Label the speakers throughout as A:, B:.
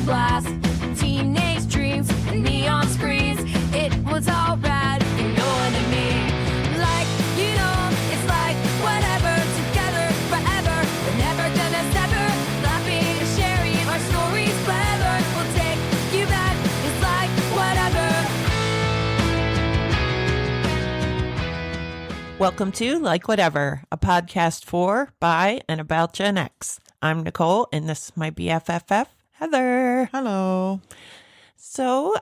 A: blast. Teenage dreams and neon screens. It was all rad, you know what I mean. Like, you know, it's like whatever, together forever. We're never gonna sever. Laughing and sharing our stories clever. We'll take you back. It's like whatever.
B: Welcome to Like Whatever, a podcast for, by, and about Gen X. I'm Nicole, and this is my BFFF, Heather.
C: Hello.
B: So,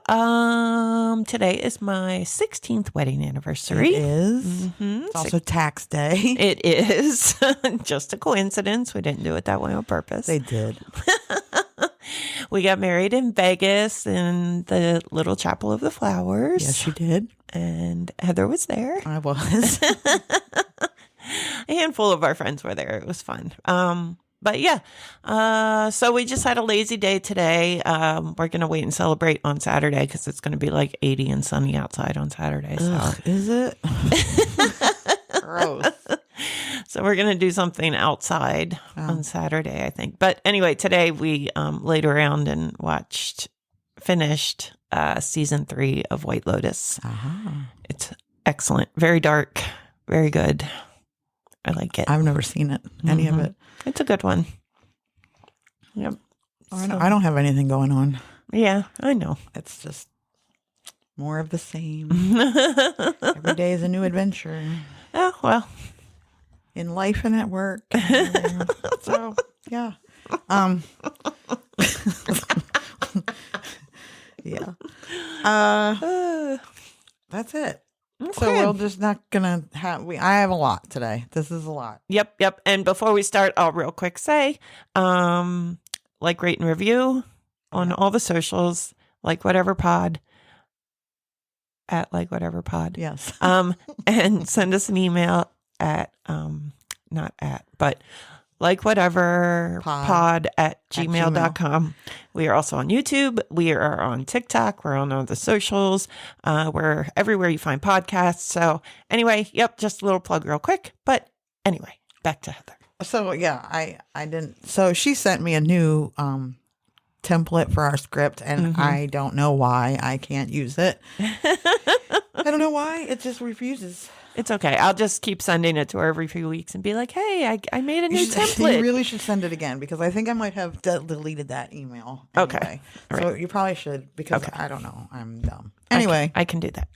B: today is my 16th wedding anniversary.
C: It is.
B: Mm-hmm.
C: It's also tax day.
B: It is. Just a coincidence. We didn't do it that way on purpose.
C: They did.
B: We got married in Vegas in the Little Chapel of the Flowers.
C: Yes, you did.
B: And Heather was there.
C: I was.
B: A handful of our friends were there. It was fun. But yeah, so we just had a lazy day today. We're going to wait and celebrate on Saturday because it's going to be like 80 and sunny outside on Saturday. So.
C: Ugh, is it? Gross.
B: So we're going to do something outside on Saturday, I think. But anyway, today we laid around and finished season 3 of White Lotus.
C: Uh-huh.
B: It's excellent. Very dark. Very good. I like it.
C: I've never seen it. Any of it.
B: It's a good one. Yep.
C: I don't have anything going on.
B: Yeah, I know.
C: It's just more of the same. Every day is a new adventure.
B: Oh, well.
C: In life and at work. So, yeah. Yeah. That's it.
B: Okay.
C: So we're just not gonna have. I have a lot today. This is a lot.
B: Yep. And before we start, I'll real quick say, like, rate, and review on all the socials, Like Whatever Pod, at Like Whatever Pod.
C: Yes.
B: And send us an email at, not at, but Like Whatever pod at gmail.com. We are also on YouTube. We are on TikTok. We're on all the socials. We're everywhere you find podcasts. So anyway, yep, just a little plug real quick. But anyway, back to Heather.
C: So yeah, I didn't. So she sent me a new template for our script, and I don't know why I can't use it. I don't know why it just refuses.
B: It's okay. I'll just keep sending it to her every few weeks and be like, hey, I made a new template.
C: You really should send it again because I think I might have deleted that email.
B: Okay.
C: Anyway. So
B: right.
C: you probably should because I don't know. I'm dumb. Anyway.
B: I can do that.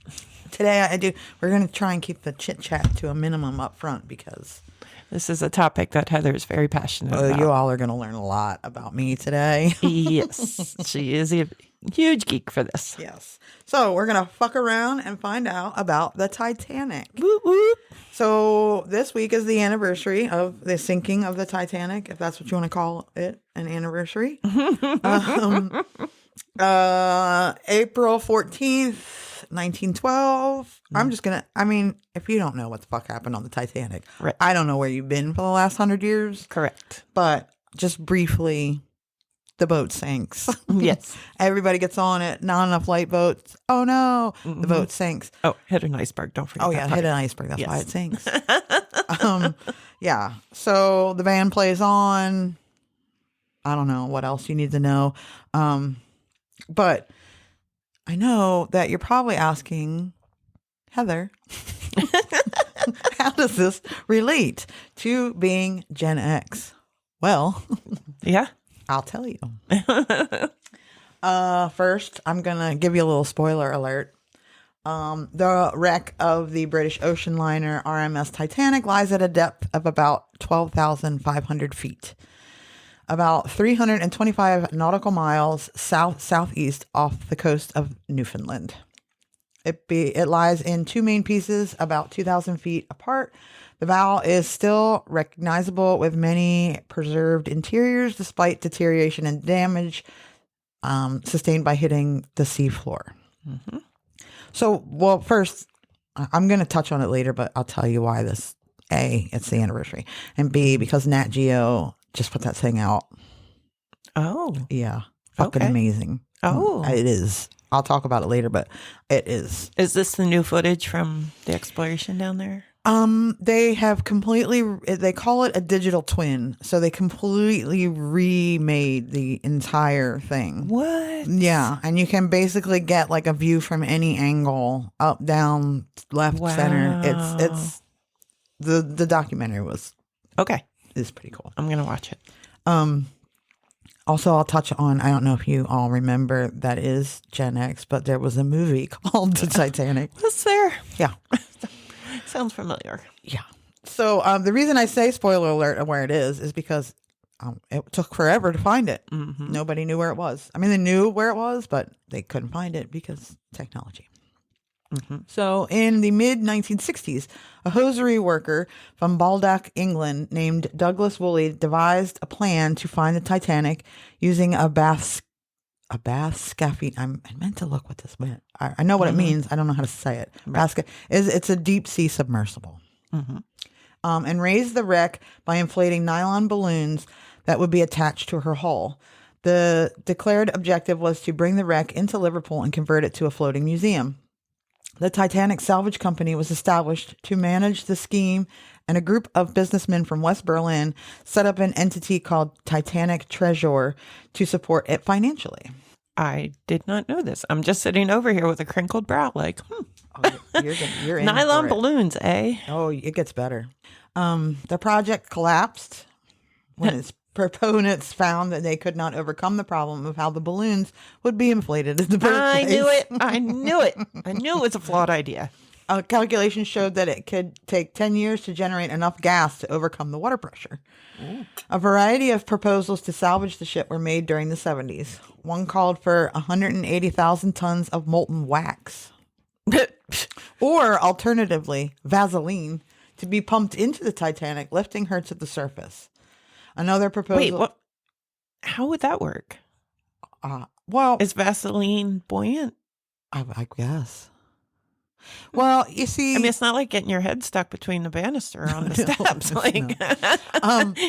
C: Today we're going to try and keep the chit chat to a minimum up front because
B: this is a topic that Heather is very passionate about.
C: You all are going to learn a lot about me today.
B: Yes. She is a huge geek for this.
C: Yes. So we're going to fuck around and find out about the Titanic.
B: Whoop, whoop.
C: So this week is the anniversary of the sinking of the Titanic, if that's what you want to call it, an anniversary. April 14th, 1912. I'm just going to, if you don't know what the fuck happened on the Titanic,
B: right.
C: I don't know where you've been for the last 100 years.
B: Correct.
C: But just briefly, the boat sinks.
B: Yes.
C: Everybody gets on it. Not enough lifeboats. Oh no. The boat sinks.
B: Oh, hit an iceberg. Don't forget.
C: Oh yeah,
B: that part.
C: hit an iceberg. That's why it sinks. Yeah. So the band plays on. I don't know what else you need to know. But I know that you're probably asking, Heather, how does this relate to being Gen X? Well,
B: yeah.
C: I'll tell you. First, I'm going to give you a little spoiler alert. The wreck of the British ocean liner RMS Titanic lies at a depth of about 12,500 feet, about 325 nautical miles southeast off the coast of Newfoundland. It lies in two main pieces, about 2,000 feet apart. The bow is still recognizable with many preserved interiors despite deterioration and damage sustained by hitting the seafloor. Mm-hmm. So, well, first, I'm going to touch on it later, but I'll tell you why this. A, it's the anniversary. And B, because Nat Geo just put that thing out.
B: Oh.
C: Yeah. Fucking
B: okay.
C: amazing.
B: Oh.
C: It is. I'll talk about it later, but it is.
B: Is this the new footage from the exploration down there?
C: They have they call it a digital twin. So they completely remade the entire thing.
B: What?
C: Yeah. And you can basically get like a view from any angle, up, down, left, center. It's the documentary
B: Okay.
C: is pretty cool.
B: I'm going to watch it.
C: Also, I'll touch on, I don't know if you all remember, that is Gen X, but there was a movie called The Titanic.
B: Was there?
C: Yeah.
B: Sounds familiar.
C: Yeah. So the reason I say spoiler alert of where it is because it took forever to find it.
B: Mm-hmm.
C: Nobody knew where it was. I mean, they knew where it was, but they couldn't find it because technology.
B: Mm-hmm.
C: So in the mid 1960s, a hosiery worker from Baldock, England, named Douglas Woolley devised a plan to find the Titanic using a bath scaffing. I meant to look what this meant. I know what it means. I don't know how to say it.
B: Right.
C: It's a deep sea submersible.
B: Mm-hmm.
C: And raised the wreck by inflating nylon balloons that would be attached to her hull. The declared objective was to bring the wreck into Liverpool and convert it to a floating museum. The Titanic Salvage Company was established to manage the scheme, and a group of businessmen from West Berlin set up an entity called Titanic Treasure to support it financially.
B: I did not know this. I'm just sitting over here with a crinkled brow like,
C: Oh, you're in
B: nylon
C: for it.
B: balloons, eh?
C: Oh, it gets better. The project collapsed when its proponents found that they could not overcome the problem of how the balloons would be inflated in the first
B: I
C: place.
B: knew it. I knew it. I knew it was a flawed idea.
C: Calculations showed that it could take 10 years to generate enough gas to overcome the water pressure. A variety of proposals to salvage the ship were made during the 70s. One called for 180,000 tons of molten wax, or alternatively, Vaseline, to be pumped into the Titanic, lifting her to the surface. Another proposal.
B: Wait, what? How would that work?
C: Well,
B: Is Vaseline buoyant?
C: I guess. Well, you see,
B: I mean, it's not like getting your head stuck between the banister on the steps. Like,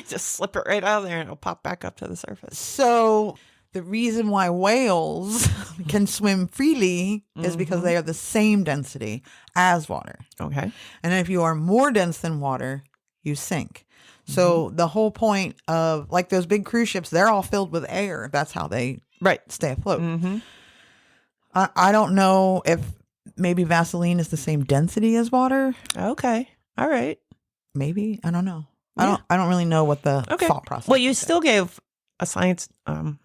B: just slip it right out of there and it'll pop back up to the surface.
C: so the reason why whales can swim freely is because they are the same density as water.
B: Okay.
C: And if you are more dense than water, you sink. So the whole point of like those big cruise ships, they're all filled with air. That's how they stay afloat.
B: Mm-hmm.
C: I don't know if maybe Vaseline is the same density as water.
B: Okay. All right.
C: Maybe. I don't know.
B: Yeah.
C: I don't really know what the
B: Okay.
C: thought process
B: Well, you
C: is.
B: still gave a science.
C: A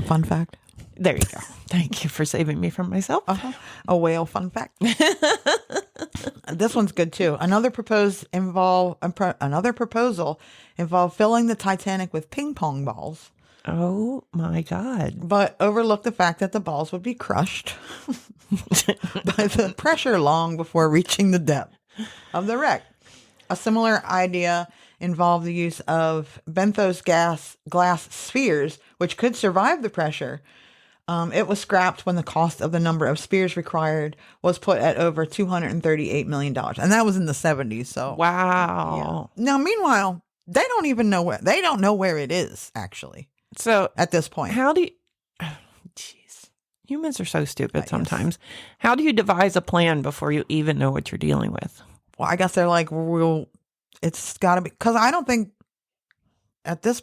C: fun fact.
B: There you go. Thank you for saving me from myself.
C: A whale fun fact. This one's good too. Another proposal involved filling the Titanic with ping pong balls,
B: Oh my God.
C: but overlooked the fact that the balls would be crushed by the pressure long before reaching the depth of the wreck. A similar idea involved the use of benthos glass spheres, which could survive the pressure. It was scrapped when the cost of the number of spheres required was put at over $238 million. And that was in the 70s. So
B: Wow.
C: yeah. Now, meanwhile, they don't know where it is, actually,
B: So
C: at this point.
B: how do you, jeez, humans are so stupid sometimes. How do you devise a plan before you even know what you're dealing with?
C: Well, I guess they're like, it's got to be, because I don't think at this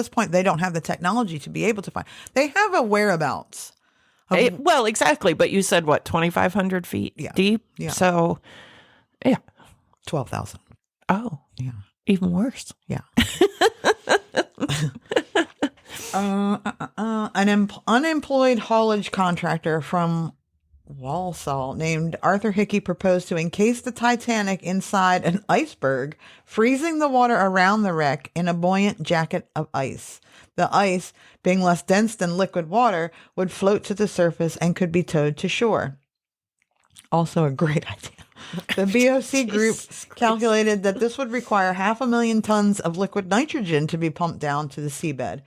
C: point they don't have the technology to be able to find. They have a whereabouts.
B: Well, exactly. But you said what, 2,500 feet deep?
C: Yeah.
B: So, yeah.
C: 12,000.
B: Oh,
C: Yeah.
B: even worse.
C: Yeah. An unemployed haulage contractor from Walsall named Arthur Hickey proposed to encase the Titanic inside an iceberg, freezing the water around the wreck in a buoyant jacket of ice. The ice, being less dense than liquid water, would float to the surface and could be towed to shore. Also a great idea. The BOC group calculated that this would require 500,000 tons of liquid nitrogen to be pumped down to the seabed.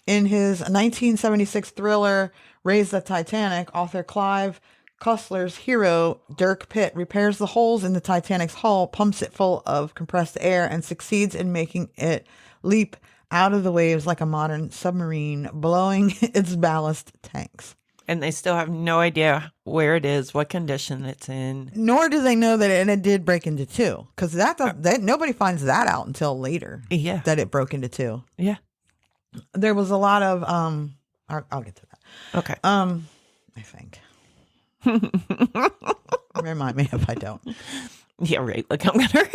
C: In his 1976 thriller, Raise the Titanic, author Clive Cussler's hero, Dirk Pitt, repairs the holes in the Titanic's hull, pumps it full of compressed air, and succeeds in making it leap out of the waves like a modern submarine, blowing its ballast tanks.
B: And they still have no idea where it is, what condition it's in.
C: Nor do they know that it did break into two, because nobody finds that out until later.
B: Yeah.
C: That it broke into two.
B: Yeah.
C: There was a lot of I'll get to that.
B: Okay.
C: I think. Remind me if I don't.
B: Yeah, right. Like I'm going to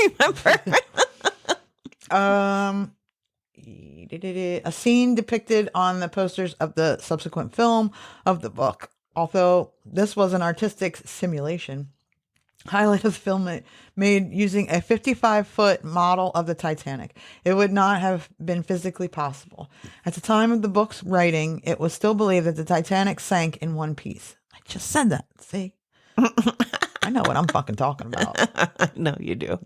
B: remember.
C: A scene depicted on the posters of the subsequent film of the book. Although this was an artistic simulation, highlight of the film made using a 55-foot model of the Titanic. It would not have been physically possible. At the time of the book's writing, it was still believed that the Titanic sank in one piece. I just said that. See? I know what I'm fucking talking about.
B: No, you do.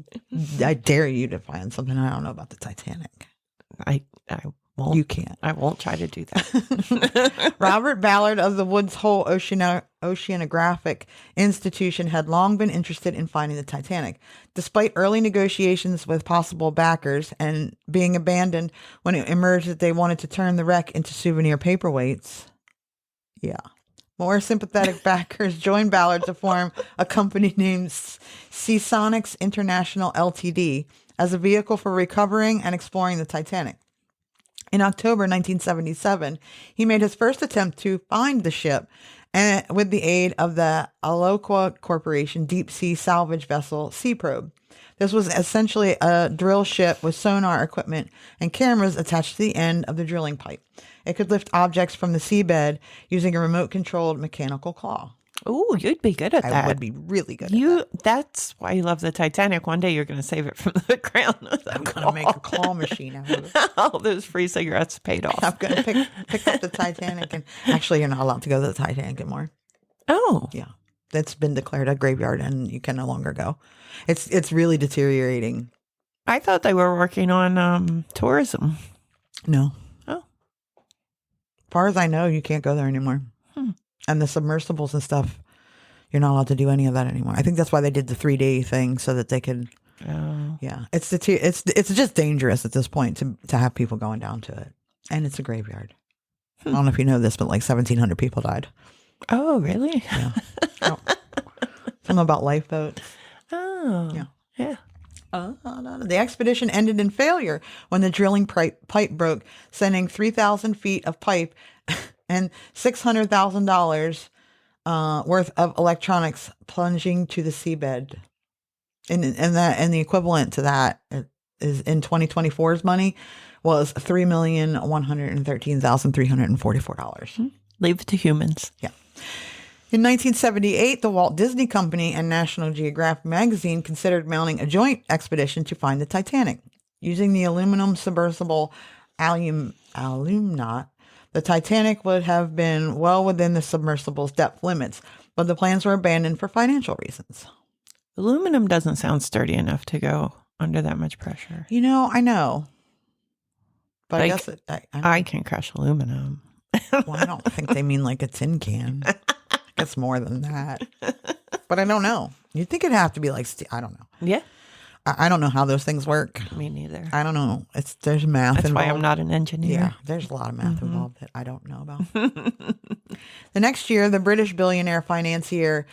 C: I dare you to find something I don't know about the Titanic.
B: I won't.
C: You can't.
B: I won't try to do that.
C: Robert Ballard of the Woods Hole Oceanographic Institution had long been interested in finding the Titanic. Despite early negotiations with possible backers and being abandoned when it emerged that they wanted to turn the wreck into souvenir paperweights. Yeah. More sympathetic backers joined Ballard to form a company named Seasonics International Ltd. as a vehicle for recovering and exploring the Titanic. In October 1977, he made his first attempt to find the ship and with the aid of the Aloqua Corporation deep sea salvage vessel Sea Probe. This was essentially a drill ship with sonar equipment and cameras attached to the end of the drilling pipe. It could lift objects from the seabed using a remote-controlled mechanical claw.
B: Oh, you'd be good at that.
C: I would be really good at that.
B: That's why you love the Titanic. One day you're going to save it from the ground.
C: I'm going to make a claw machine out of it.
B: All those free cigarettes paid off.
C: I'm going to pick up the Titanic. And actually, you're not allowed to go to the Titanic anymore.
B: Oh.
C: Yeah. That's been declared a graveyard and you can no longer go. It's really deteriorating.
B: I thought they were working on tourism.
C: No.
B: Oh.
C: As far as I know, you can't go there anymore. And the submersibles and stuff, you're not allowed to do any of that anymore. I think that's why they did the 3-day thing so that they could.
B: Oh.
C: Yeah, it's just dangerous at this point to have people going down to it, and it's a graveyard. I don't know if you know this, but like 1,700 people died.
B: Oh, really?
C: Yeah. Oh. Something about lifeboats.
B: Oh.
C: Yeah.
B: Yeah.
C: The expedition ended in failure when the drilling pipe broke, sending 3,000 feet of pipe and $600,000 worth of electronics plunging to the seabed. And the equivalent to that is in 2024's money was $3,113,344.
B: Leave it to humans.
C: Yeah. In 1978, the Walt Disney Company and National Geographic magazine considered mounting a joint expedition to find the Titanic. Using the aluminum submersible Alumnaut, the Titanic would have been well within the submersible's depth limits, but the plans were abandoned for financial reasons.
B: Aluminum doesn't sound sturdy enough to go under that much pressure.
C: You know, I know. But I guess
B: I can crush aluminum.
C: Well, I don't think they mean like a tin can. It's more than that. But I don't know. You'd think it'd have to be like I don't know.
B: Yeah.
C: I don't know how those things work.
B: Me neither.
C: I don't know. There's math
B: That's
C: involved.
B: why I'm not an engineer.
C: Yeah, there's a lot of math involved that I don't know about. The next year, the British billionaire financier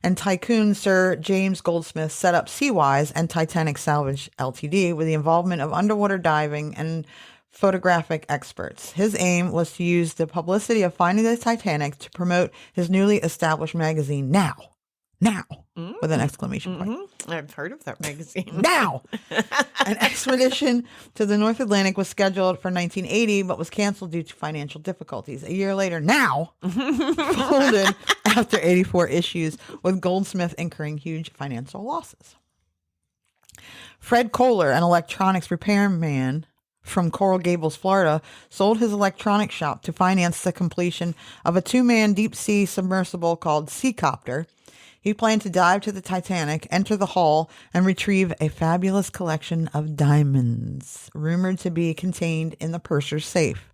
C: and tycoon Sir James Goldsmith set up Seawise and Titanic Salvage Ltd. with the involvement of underwater diving and photographic experts. His aim was to use the publicity of finding the Titanic to promote his newly established magazine, Now, with an exclamation point.
B: I've heard of that magazine.
C: Now! An expedition to the North Atlantic was scheduled for 1980, but was canceled due to financial difficulties. A year later, Now folded after 84 issues, with Goldsmith incurring huge financial losses. Fred Kohler, an electronics repairman from Coral Gables, Florida, sold his electronics shop to finance the completion of a 2-man deep-sea submersible called Seacopter. He planned to dive to the Titanic, enter the hull, and retrieve a fabulous collection of diamonds, rumored to be contained in the purser's safe.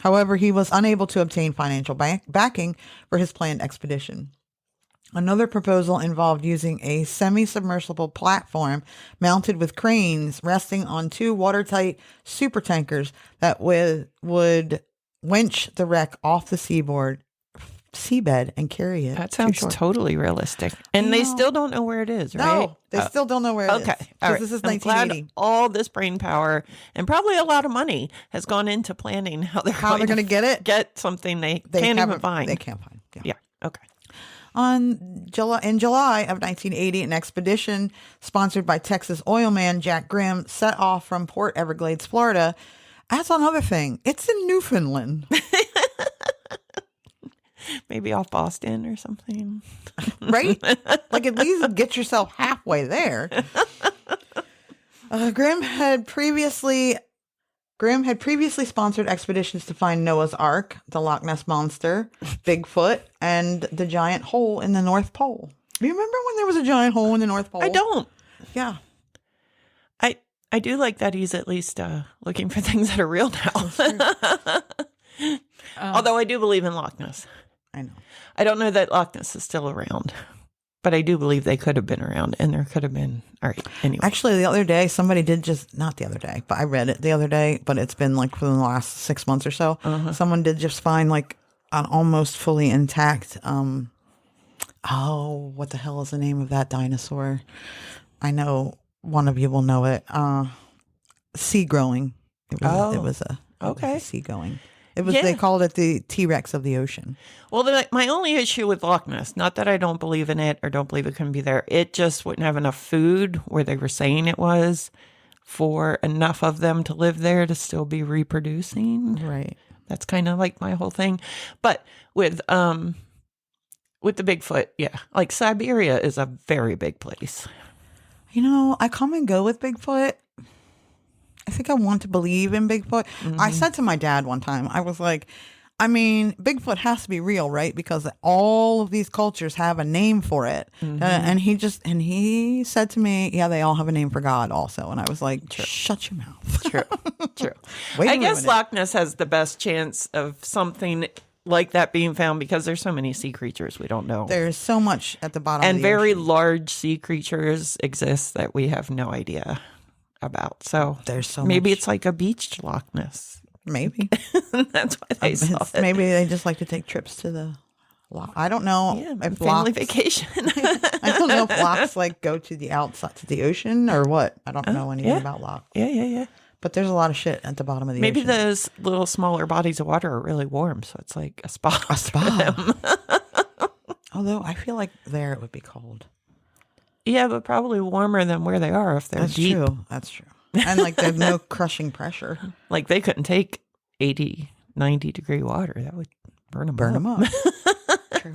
C: However, he was unable to obtain financial backing for his planned expedition. Another proposal involved using a semi-submersible platform mounted with cranes resting on 2 watertight supertankers that would winch the wreck off the seaboard seabed and carry it.
B: That
C: to
B: sounds
C: shore.
B: totally realistic. And they still don't know where it is, right?
C: No, they still don't know where it is.
B: Okay. All right.
C: This is
B: I'm glad
C: 1980.
B: all this brain power and probably a lot of money has gone into planning how they're
C: going to get it.
B: Get something they can't even
C: haven't-
B: find.
C: They can't find.
B: Yeah. Okay.
C: In July of 1980, an expedition sponsored by Texas oil man Jack Grimm set off from Port Everglades, Florida. That's another thing. It's in Newfoundland.
B: Maybe off Boston or something.
C: Right? Like at least get yourself halfway there. Grimm had previously sponsored expeditions to find Noah's Ark, the Loch Ness Monster, Bigfoot, and the giant hole in the North Pole. Do you remember when there was a giant hole in the North Pole?
B: I don't.
C: Yeah.
B: I do like that he's at least looking for things that are real now. Although I do believe in Loch Ness.
C: I know.
B: I don't know that Loch Ness is still around, but I do believe they could have been around, and there could have been. All right. Anyway,
C: Actually, the other day, somebody did not the other day, but I read it the other day, but it's been like within the last 6 months or so. Someone did just find like an almost fully intact, what the hell is the name of that dinosaur? I know one of you will know it. Sea growing. It was a sea going. It was.
B: Yeah.
C: They called it the T-Rex of the ocean.
B: well, my only issue with Loch Ness, not that I don't believe in it or don't believe it couldn't be there, it just wouldn't have enough food where they were saying it was for enough of them to live there to still be reproducing.
C: Right.
B: That's kind of like my whole thing. But with the Bigfoot, yeah, like Siberia is a very big place.
C: You know, I come and go with Bigfoot. I think I want to believe in Bigfoot. I said to my dad one time, I was like, I mean, Bigfoot has to be real, right? Because all of these cultures have a name for it. And he said to me, yeah, they all have a name for God also. And I was like, shut your mouth.
B: True.
C: Wait
B: I
C: a
B: guess
C: minute.
B: Loch Ness has the best chance of something like that being found because there's so many sea creatures we don't know.
C: There's so much at the bottom
B: And
C: of the
B: very
C: ocean.
B: large sea creatures exist that we have no idea about. So
C: There's so
B: maybe
C: much.
B: it's like a beached Loch Ness.
C: Maybe.
B: That's why they saw it.
C: Maybe they just like to take trips to the loch. I don't know
B: Yeah,
C: if
B: family
C: lochs-
B: vacation.
C: I don't know if lochs like go to the outside to the ocean or what. I don't know anything
B: yeah.
C: about loch.
B: Yeah.
C: But there's a lot of shit at the bottom of the
B: Maybe
C: ocean.
B: those little smaller bodies of water are really warm, so it's like a spa.
C: A spa. Although I feel like there it would be cold.
B: Yeah, but probably warmer than where they are if they're
C: That's
B: deep.
C: true. That's true. And like there's no crushing pressure.
B: Like they couldn't take 80, 90 degree water. That would burn them
C: Burn
B: up.
C: them up. True.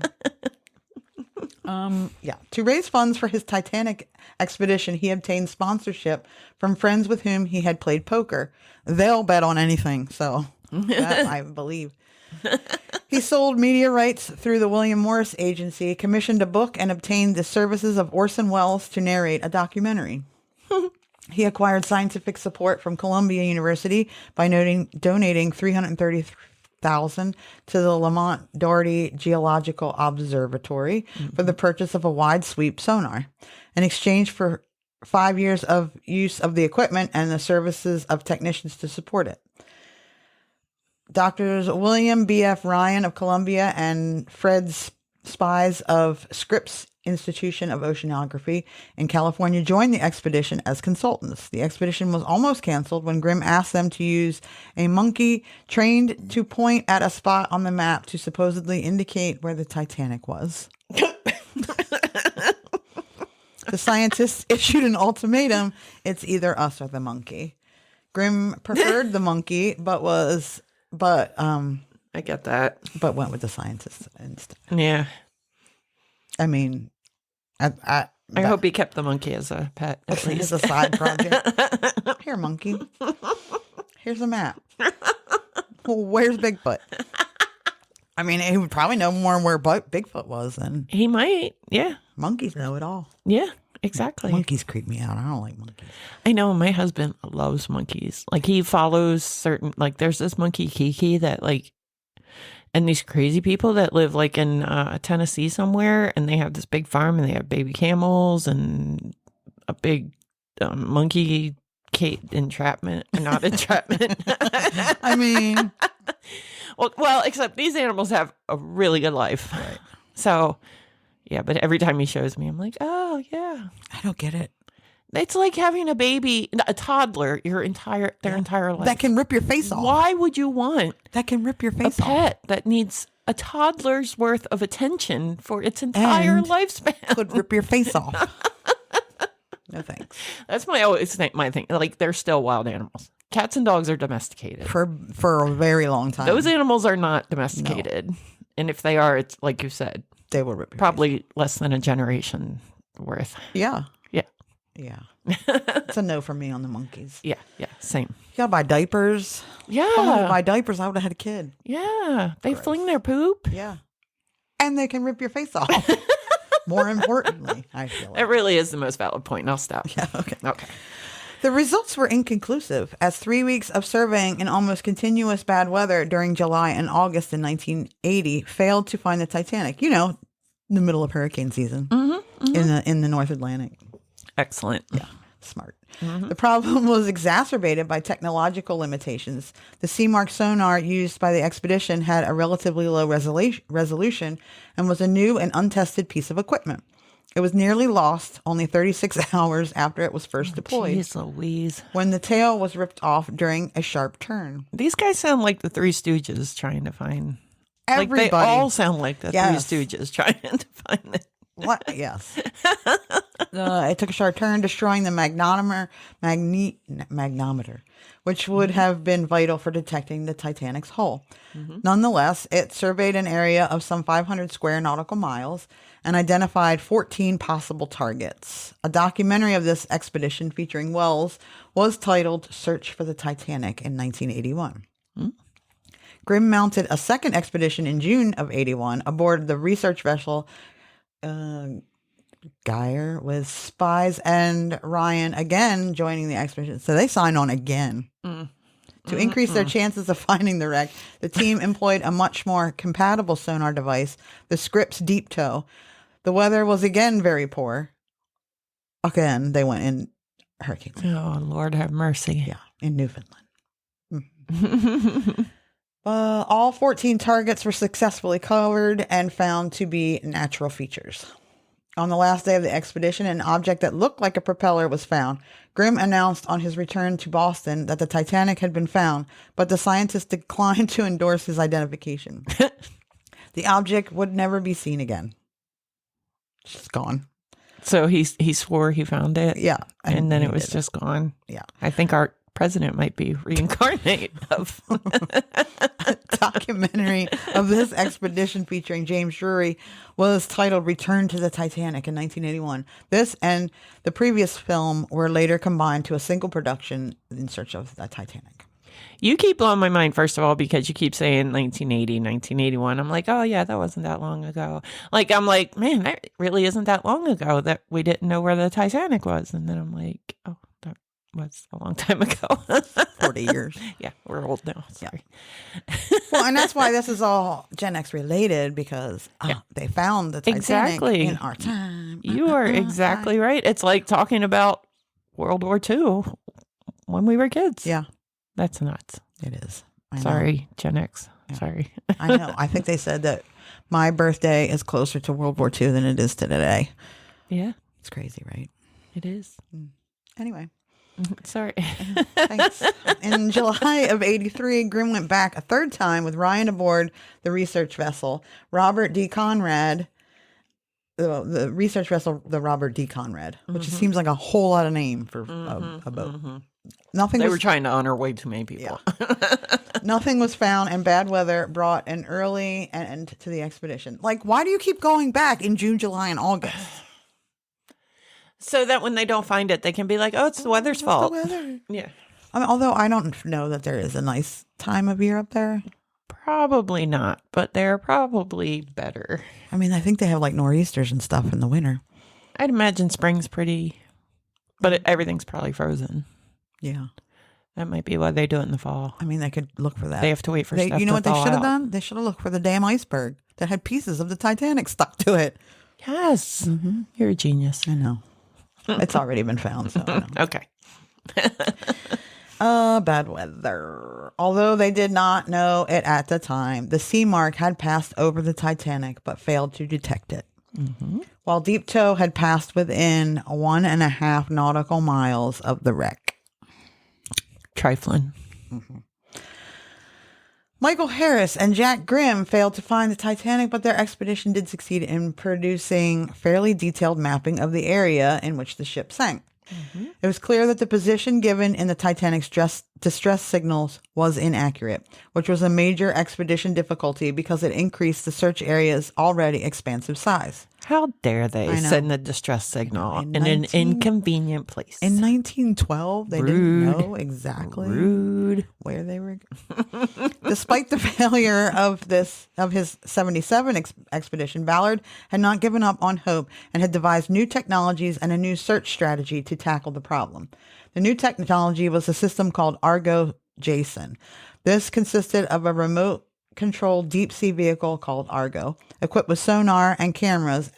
C: Yeah. To raise funds for his Titanic expedition, he obtained sponsorship from friends with whom he had played poker. They'll bet on anything, so that I believe. He sold media rights through the William Morris Agency, commissioned a book, and obtained the services of Orson Welles to narrate a documentary. He acquired scientific support from Columbia University by donating $330,000 to the Lamont Doherty Geological Observatory for the purchase of a wide sweep sonar, in exchange for 5 years of use of the equipment and the services of technicians to support it. Doctors William B.F. Ryan of Columbia and Fred Spies of Scripps Institution of Oceanography in California joined the expedition as consultants. The expedition was almost canceled when Grimm asked them to use a monkey trained to point at a spot on the map to supposedly indicate where the Titanic was. The scientists issued an ultimatum: it's either us or the monkey. Grimm preferred the monkey, but
B: I get that.
C: went with the scientists instead.
B: Yeah.
C: I mean,
B: I hope he kept the monkey as a pet, at least.
C: as a side project. Here, monkey. Here's a map. Well, where's Bigfoot? I mean, he would probably know more where Bigfoot was than
B: He might. Yeah.
C: monkeys know it all.
B: Yeah, exactly.
C: Monkeys creep me out. I don't like monkeys.
B: I know my husband loves monkeys. Like he follows certain, like there's this monkey Kiki that like, and these crazy people that live like in Tennessee somewhere, and they have this big farm and they have baby camels and a big monkey entrapment, not entrapment.
C: I mean,
B: Well, except these animals have a really good life.
C: Right.
B: So, yeah, but every time he shows me, I'm like, oh, yeah.
C: I don't get it.
B: It's like having a baby, a toddler, their entire life.
C: That can rip your face off.
B: Why would you want
C: That can rip your
B: a
C: face off.
B: pet that needs a toddler's worth of attention for its entire
C: And
B: lifespan?
C: Could rip your face off. No thanks.
B: That's my thing. Like, they're still wild animals. Cats and dogs are domesticated.
C: For a very long time.
B: Those animals are not domesticated. And if they are, it's like you said,
C: they will rip your
B: probably less than a generation worth.
C: face. Yeah.
B: Yeah.
C: Yeah. It's a no for me on the monkeys.
B: Yeah. Yeah. Same.
C: You gotta buy diapers. If I wanted to
B: Yeah.
C: buy diapers, I would have had a kid.
B: Yeah. They fling their poop.
C: Yeah. And they can rip your face off. More importantly, I feel like.
B: It really is the most valid point. And I'll stop.
C: Yeah, okay.
B: Okay.
C: The results were inconclusive, as 3 weeks of surveying in almost continuous bad weather during July and August in 1980 failed to find the Titanic. You know, in the middle of hurricane season in the North Atlantic.
B: Excellent.
C: Yeah, smart. The problem was exacerbated by technological limitations. The Seamark sonar used by the expedition had a relatively low resolution and was a new and untested piece of equipment. It was nearly lost only 36 hours after it was first deployed,
B: Jeez Louise.
C: when the tail was ripped off during a sharp turn.
B: These guys sound like the Three Stooges trying to find.
C: Everybody.
B: Like, they all sound like the
C: Yes.
B: Three Stooges trying to find it.
C: What? Yes. It took a sharp turn, destroying the magnometer, which would have been vital for detecting the Titanic's hull. Nonetheless, it surveyed an area of some 500 square nautical miles and identified 14 possible targets. A documentary of this expedition featuring Wells was titled Search for the Titanic in 1981. Grimm mounted a second expedition in June of 81 aboard the research vessel Geyer, with Spies and Ryan again joining the expedition. So they signed on again. To increase their chances of finding the wreck, the team employed a much more compatible sonar device, the Scripps Deep Tow. The weather was again very poor. Again, they went in hurricane season.
B: Oh, Lord have mercy.
C: Yeah, in Newfoundland. All 14 targets were successfully covered and found to be natural features. On the last day of the expedition, an object that looked like a propeller was found. Grimm announced on his return to Boston that the Titanic had been found, but the scientist declined to endorse his identification. The object would never be seen again. It's just gone.
B: So he swore he found it.
C: Yeah.
B: And then
C: he
B: it was
C: did.
B: just gone.
C: Yeah.
B: I think our president might be reincarnate of.
C: Documentary of this expedition featuring James Drury was titled Return to the Titanic in 1981. This and the previous film were later combined to a single production in search of the Titanic.
B: You keep blowing my mind, first of all, because you keep saying 1980, 1981. I'm like, oh, yeah, that wasn't that long ago. Like, I'm like, man, that really isn't that long ago that we didn't know where the Titanic was. And then I'm like, oh, that was a long time ago.
C: 40 years.
B: Yeah, we're old now. Sorry.
C: Well, and that's why this is all Gen X related, because they found the Titanic
B: Exactly.
C: in our time.
B: You are exactly right. It's like talking about World War II when we were kids.
C: Yeah,
B: That's nuts.
C: it is. I know.
B: Sorry, Gen X. Sorry.
C: I know. I think they said that my birthday is closer to World War II than it is to today.
B: Yeah,
C: It's crazy, right?
B: it is.
C: Anyway.
B: Sorry.
C: Thanks. In July of 83, Grimm went back a third time with Ryan aboard the research vessel. Robert D. Conrad, the research vessel, the Robert D. Conrad, which seems like a whole lot of name for a boat. Nothing
B: They
C: was,
B: were trying to honor way too many people.
C: nothing was found, and bad weather brought an early end to the expedition. Like, why do you keep going back in June, July, and August?
B: So that when they don't find it, they can be like, oh, it's the weather's fault.
C: The weather.
B: Yeah.
C: I mean, although I don't know that there is a nice time of year up there.
B: Probably not, but they're probably better.
C: I mean, I think they have like nor'easters and stuff in the winter.
B: I'd imagine spring's pretty, but everything's probably frozen.
C: Yeah.
B: That might be why they do it in the fall.
C: I mean, they could look for that.
B: They have to wait for
C: They,
B: stuff
C: you know
B: to
C: what they
B: thaw
C: should have
B: out.
C: done? They should have looked for the damn iceberg that had pieces of the Titanic stuck to it.
B: Yes. You're a genius.
C: I know. It's already been found. So I know.
B: Okay.
C: Bad weather. although they did not know it at the time, the sea mark had passed over the Titanic but failed to detect it. While Deep Tow had passed within 1.5 nautical miles of the wreck.
B: Trifling.
C: Michael Harris and Jack Grimm failed to find the Titanic, but their expedition did succeed in producing fairly detailed mapping of the area in which the ship sank. It was clear that the position given in the Titanic's distress signals was inaccurate, which was a major expedition difficulty because it increased the search area's already expansive size.
B: How dare they
C: I know.
B: send a distress signal
C: In
B: in an inconvenient place?
C: In 1912, they didn't know exactly
B: Rude.
C: where they were. Despite the failure of his 77 expedition, Ballard had not given up on hope and had devised new technologies and a new search strategy to tackle the problem. The new technology was a system called Argo Jason. This consisted of a remote controlled deep sea vehicle called Argo, equipped with sonar and cameras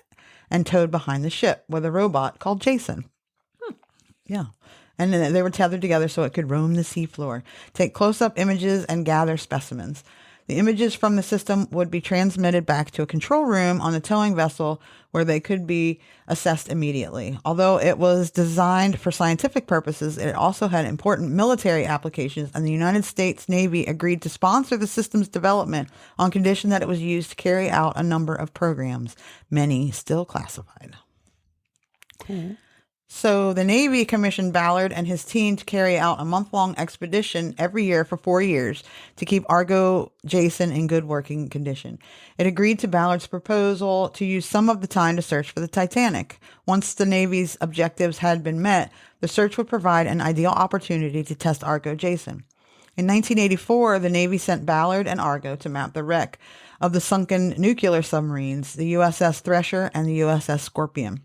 C: and towed behind the ship with a robot called Jason. Yeah. And then they were tethered together so it could roam the seafloor, take close-up images, and gather specimens. The images from the system would be transmitted back to a control room on the towing vessel where they could be assessed immediately. Although it was designed for scientific purposes, it also had important military applications, and the United States Navy agreed to sponsor the system's development on condition that it was used to carry out a number of programs, many still classified.
B: Cool.
C: So the Navy commissioned Ballard and his team to carry out a month-long expedition every year for 4 years to keep Argo Jason in good working condition. It agreed to Ballard's proposal to use some of the time to search for the Titanic. Once the Navy's objectives had been met, the search would provide an ideal opportunity to test Argo Jason. In 1984, the Navy sent Ballard and Argo to map the wreck of the sunken nuclear submarines, the USS Thresher and the USS Scorpion.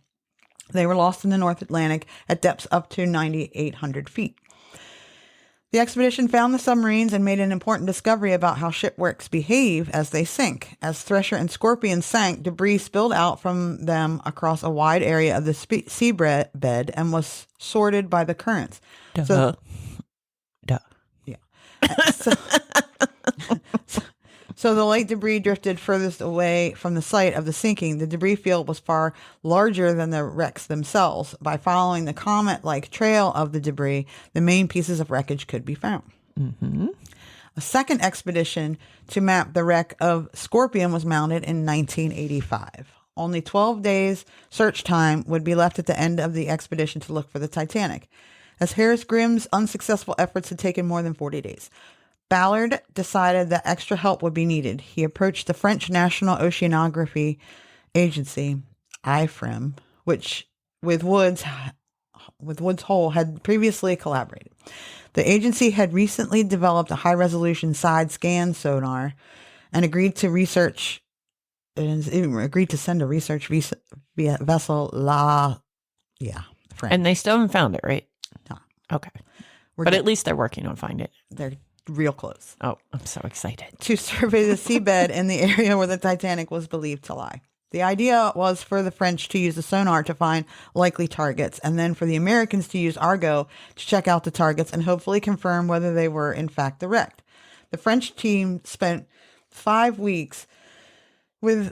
C: They were lost in the North Atlantic at depths up to 9,800 feet. The expedition found the submarines and made an important discovery about how shipwrecks behave as they sink. As Thresher and Scorpion sank, debris spilled out from them across a wide area of the seabed and was sorted by the currents.
B: Duh.
C: So the light debris drifted furthest away from the site of the sinking. The debris field was far larger than the wrecks themselves. By following the comet-like trail of the debris, the main pieces of wreckage could be found. A second expedition to map the wreck of Scorpion was mounted in 1985. Only 12 days search time would be left at the end of the expedition to look for the Titanic, as Harris Grimm's unsuccessful efforts had taken more than 40 days. Ballard decided that extra help would be needed. He approached the French National Oceanography Agency, IFREM, which with Woods Hole had previously collaborated. The agency had recently developed a high-resolution side scan sonar and agreed to send a research vessel
B: And they still haven't found it, right?
C: No.
B: Okay. But at least they're working on finding it.
C: They're real close.
B: Oh, I'm so excited.
C: To survey the seabed in the area where the Titanic was believed to lie. The idea was for the French to use the sonar to find likely targets, and then for the Americans to use Argo to check out the targets and hopefully confirm whether they were in fact the wreck. The French team spent 5 weeks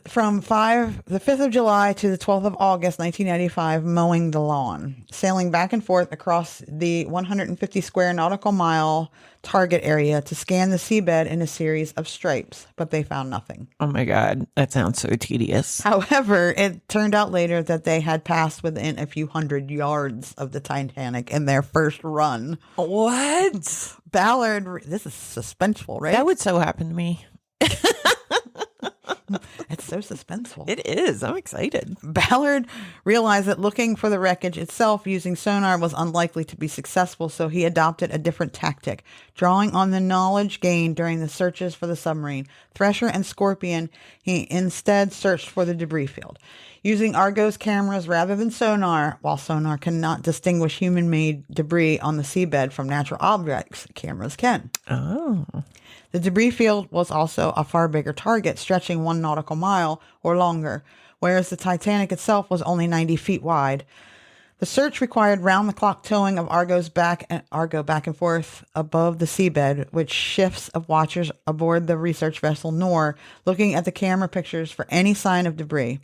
C: from the 5th of July to the 12th of August, 1995, mowing the lawn, sailing back and forth across the 150 square nautical mile target area to scan the seabed in a series of stripes, but they found nothing.
B: Oh my God, that sounds so tedious.
C: However, it turned out later that they had passed within a few hundred yards of the Titanic in their first run.
B: What?
C: Ballard, this is suspenseful, right?
B: That would so happen to me.
C: It's so suspenseful.
B: It is. I'm excited.
C: Ballard realized that looking for the wreckage itself using sonar was unlikely to be successful, so he adopted a different tactic. Drawing on the knowledge gained during the searches for the submarine, Thresher and Scorpion, he instead searched for the debris field. Using Argo's cameras rather than sonar, while sonar cannot distinguish human-made debris on the seabed from natural objects, cameras can.
B: Oh.
C: The debris field was also a far bigger target, stretching 1 nautical mile or longer, whereas the Titanic itself was only 90 feet wide. The search required round-the-clock towing of Argo back and forth above the seabed, with shifts of watchers aboard the research vessel Noor looking at the camera pictures for any sign of debris.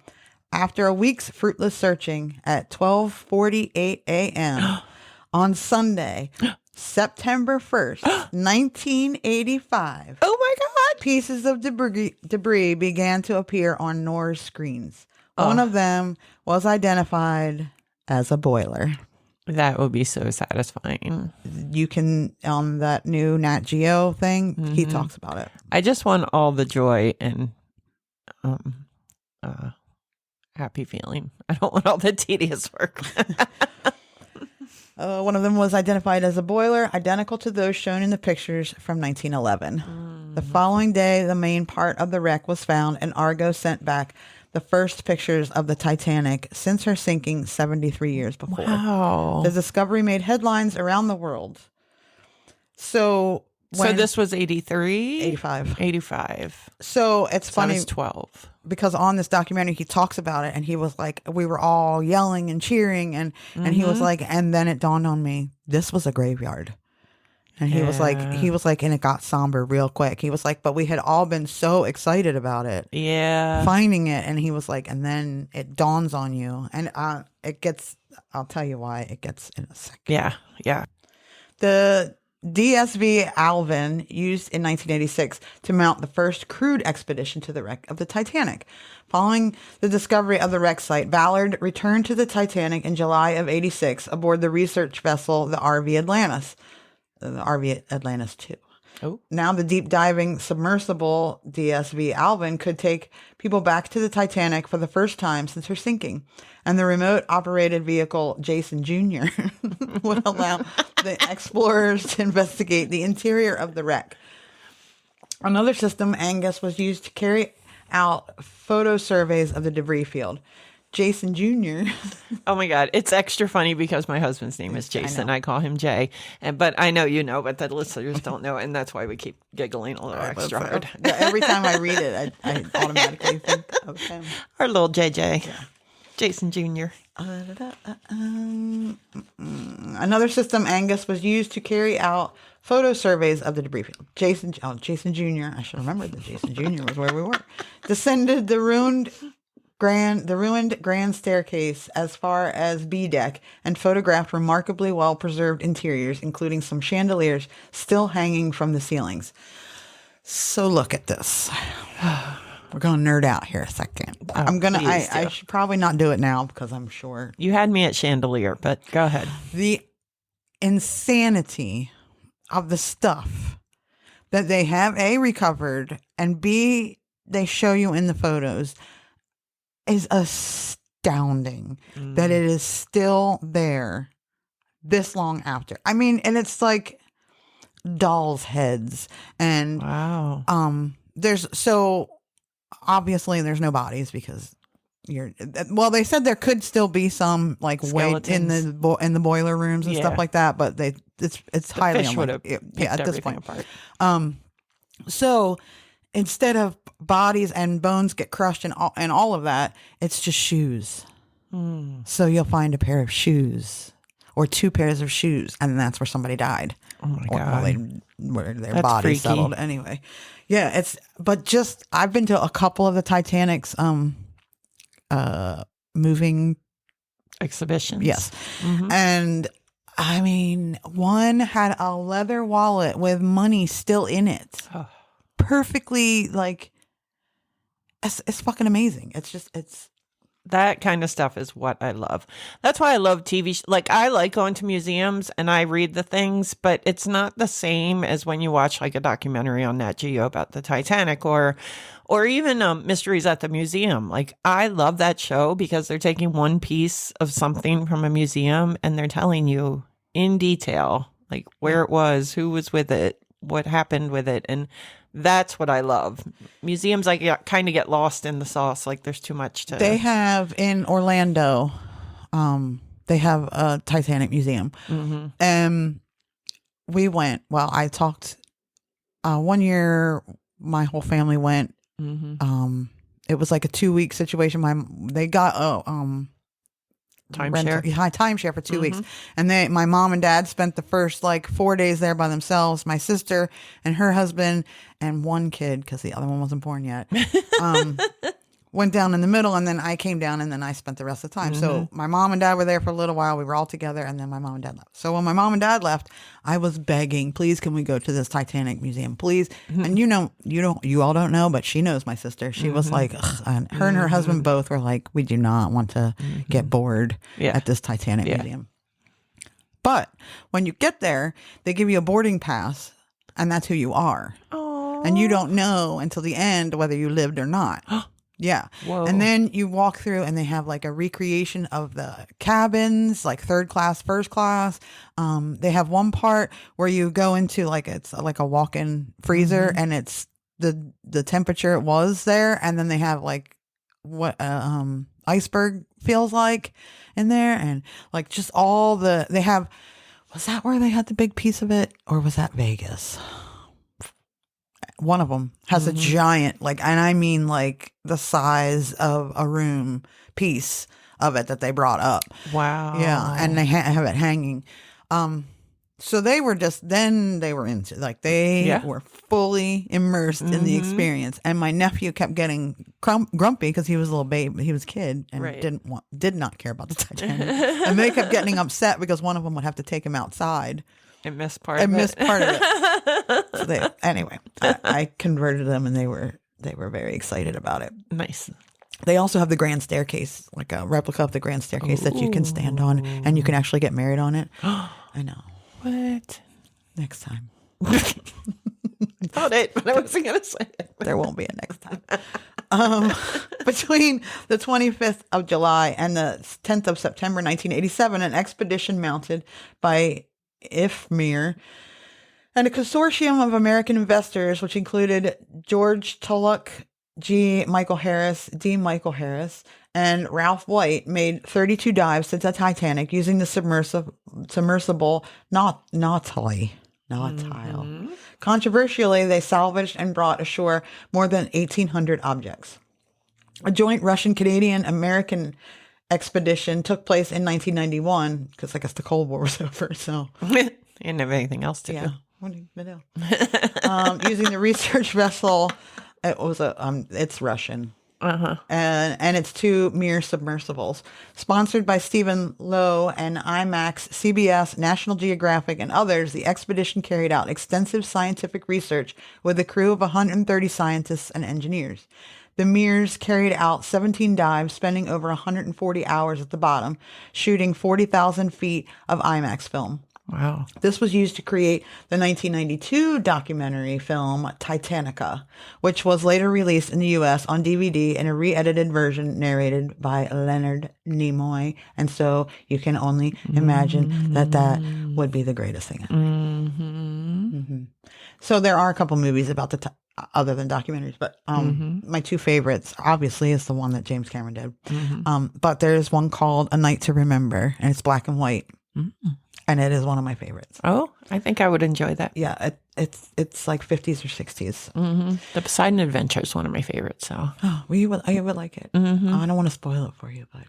C: After a week's fruitless searching, at 12:48 a.m. on Sunday, September 1st, 1985,
B: Oh my God.
C: pieces of debris began to appear on Noor's screens. One of them was identified as a boiler.
B: That would be so satisfying.
C: You can, on that new Nat Geo thing, he talks about it.
B: I just want all the joy and happy feeling. I don't want all the tedious work.
C: One of them was identified as a boiler, identical to those shown in the pictures from 1911. The following day, the main part of the wreck was found, and Argo sent back the first pictures of the Titanic since her sinking 73 years before.
B: Wow.
C: The discovery made headlines around the world. So
B: this was 83?
C: 85.
B: 85.
C: So it's
B: So I
C: funny
B: was 12.
C: because on this documentary he talks about it, and he was like, we were all yelling and cheering, and he was like, and then it dawned on me, this was a graveyard. And he was like, and it got somber real quick. He was like, but we had all been so excited about it.
B: Yeah.
C: Finding it. And he was like, and then it dawns on you. And it gets, I'll tell you why it gets in a second.
B: Yeah. Yeah.
C: The DSV Alvin, used in 1986 to mount the first crewed expedition to the wreck of the Titanic. Following the discovery of the wreck site, Ballard returned to the Titanic in July of 86 aboard the research vessel, the RV Atlantis. The RV Atlantis 2.
B: Oh.
C: Now the deep diving submersible DSV Alvin could take people back to the Titanic for the first time since her sinking. And the remote operated vehicle Jason Jr. would allow the explorers to investigate the interior of the wreck. Another system, Angus, was used to carry out photo surveys of the debris field. Jason Jr.
B: Oh my God. It's extra funny because my husband's name is Jason. I call him Jay. But I know you know, but the listeners don't know. And that's why we keep giggling a little extra hard.
C: Yeah, every time I read it, I automatically think of him.
B: Our little JJ. Yeah. Jason Jr.
C: Another system, Angus, was used to carry out photo surveys of the debris field. Jason Jr. I should remember that Jason Jr. was where we were. Descended the ruined grand staircase as far as B deck and photographed remarkably well preserved interiors, including some chandeliers still hanging from the ceilings. So look at this. We're going to nerd out here a second. I should probably not do it now because I'm sure.
B: You had me at chandelier, but go ahead.
C: The insanity of the stuff that they have recovered, and B, they show you in the photos, is astounding that it is still there this long after. I mean, and it's like dolls' heads, and
B: wow.
C: Obviously there's no bodies because they said there could still be some like weight in the boiler rooms and stuff like that, but it's highly unlikely. Yeah, at this point. Apart. So instead of bodies and bones get crushed and all of that, it's just shoes. So you'll find a pair of shoes or two pairs of shoes, and that's where somebody died.
B: Oh my God.
C: Where their body settled. Anyway. Yeah, I've been to a couple of the Titanic's moving
B: exhibitions.
C: Yes. Mm-hmm. And I mean, one had a leather wallet with money still in it. Oh. Perfectly, like, it's fucking amazing. It's
B: that kind of stuff is what I love. That's why I love TV. Like, I like going to museums and I read the things, but it's not the same as when you watch like a documentary on Nat Geo about the Titanic or even Mysteries at the Museum. Like, I love that show because they're taking one piece of something from a museum and they're telling you in detail, like where it was, who was with it, what happened with it. And that's what I love. Museums, kind of get lost in the sauce. Like, there's too much to.
C: They have in Orlando, they have a Titanic museum. Mm-hmm. And we went. Well, I talked. One year, my whole family went. Mm-hmm. It was like a 2-week situation. They got timeshare for 2 weeks. And my mom and dad spent the first like 4 days there by themselves. My sister and her husband and one kid, because the other one wasn't born yet, went down in the middle, and then I came down, and then I spent the rest of the time. So my mom and dad were there for a little while. We were all together, and then my mom and dad left. So when my mom and dad left, I was begging, please, can we go to this Titanic museum, please? And you all don't know, but she knows my sister. She was like, ugh, and her and her husband both were like, we do not want to get bored at this Titanic museum. But when you get there, they give you a boarding pass, and that's who you are. Oh. And you don't know until the end whether you lived or not. Yeah. Whoa. And then you walk through, and they have like a recreation of the cabins, like third class, first class. They have one part where you go into like, it's like a walk-in freezer, and it's the temperature it was there. And then they have like what iceberg feels like in there, and like just all they have. Was that where they had the big piece of it, or was that Vegas? One of them has a giant, like, and I mean like the size of a room piece of it that they brought up. Wow. Yeah. And they have it hanging. So they were they were into, like, they were fully immersed in the experience. And my nephew kept getting grumpy because he was a little baby, he was a kid, and did not care about the Titanic. And they kept getting upset because one of them would have to take him outside.
B: And missed part of it.
C: So anyway, I converted them, and they were very excited about it.
B: Nice.
C: They also have the grand staircase, like a replica of the grand staircase that you can stand on, and you can actually get married on it. I know.
B: What?
C: Next time.
B: Thought it, but I wasn't going to say it.
C: There won't be a next time. Between the 25th of July and the 10th of September 1987, an expedition mounted by IFMIR and a consortium of American investors, which included George Tulloch, D. Michael Harris, and Ralph White, made 32 dives to the Titanic using the submersible Nautile. Controversially, they salvaged and brought ashore more than 1,800 objects. A joint Russian-Canadian-American expedition took place in 1991 because I guess the Cold War was over. So
B: you didn't have anything else to do.
C: What do you do? Using the research vessel, it's Russian. And it's 2 Mir submersibles, sponsored by Stephen Lowe and IMAX, CBS, National Geographic, and others. The expedition carried out extensive scientific research with a crew of 130 scientists and engineers. The Mirs carried out 17 dives, spending over 140 hours at the bottom, shooting 40,000 feet of IMAX film.
B: Wow.
C: This was used to create the 1992 documentary film Titanica, which was later released in the U.S. on DVD in a re-edited version narrated by Leonard Nimoy. And so you can only imagine that would be the greatest thing. So there are a couple movies about other than documentaries, but my 2 favorites obviously is the one that James Cameron did. But there's one called A Night to Remember, and it's black and white. And it is one of my favorites.
B: Oh, I think I would enjoy that.
C: Yeah, it's like 50s or 60s.
B: The Poseidon Adventure is one of my favorites. So,
C: I would like it. I don't want to spoil it for you, but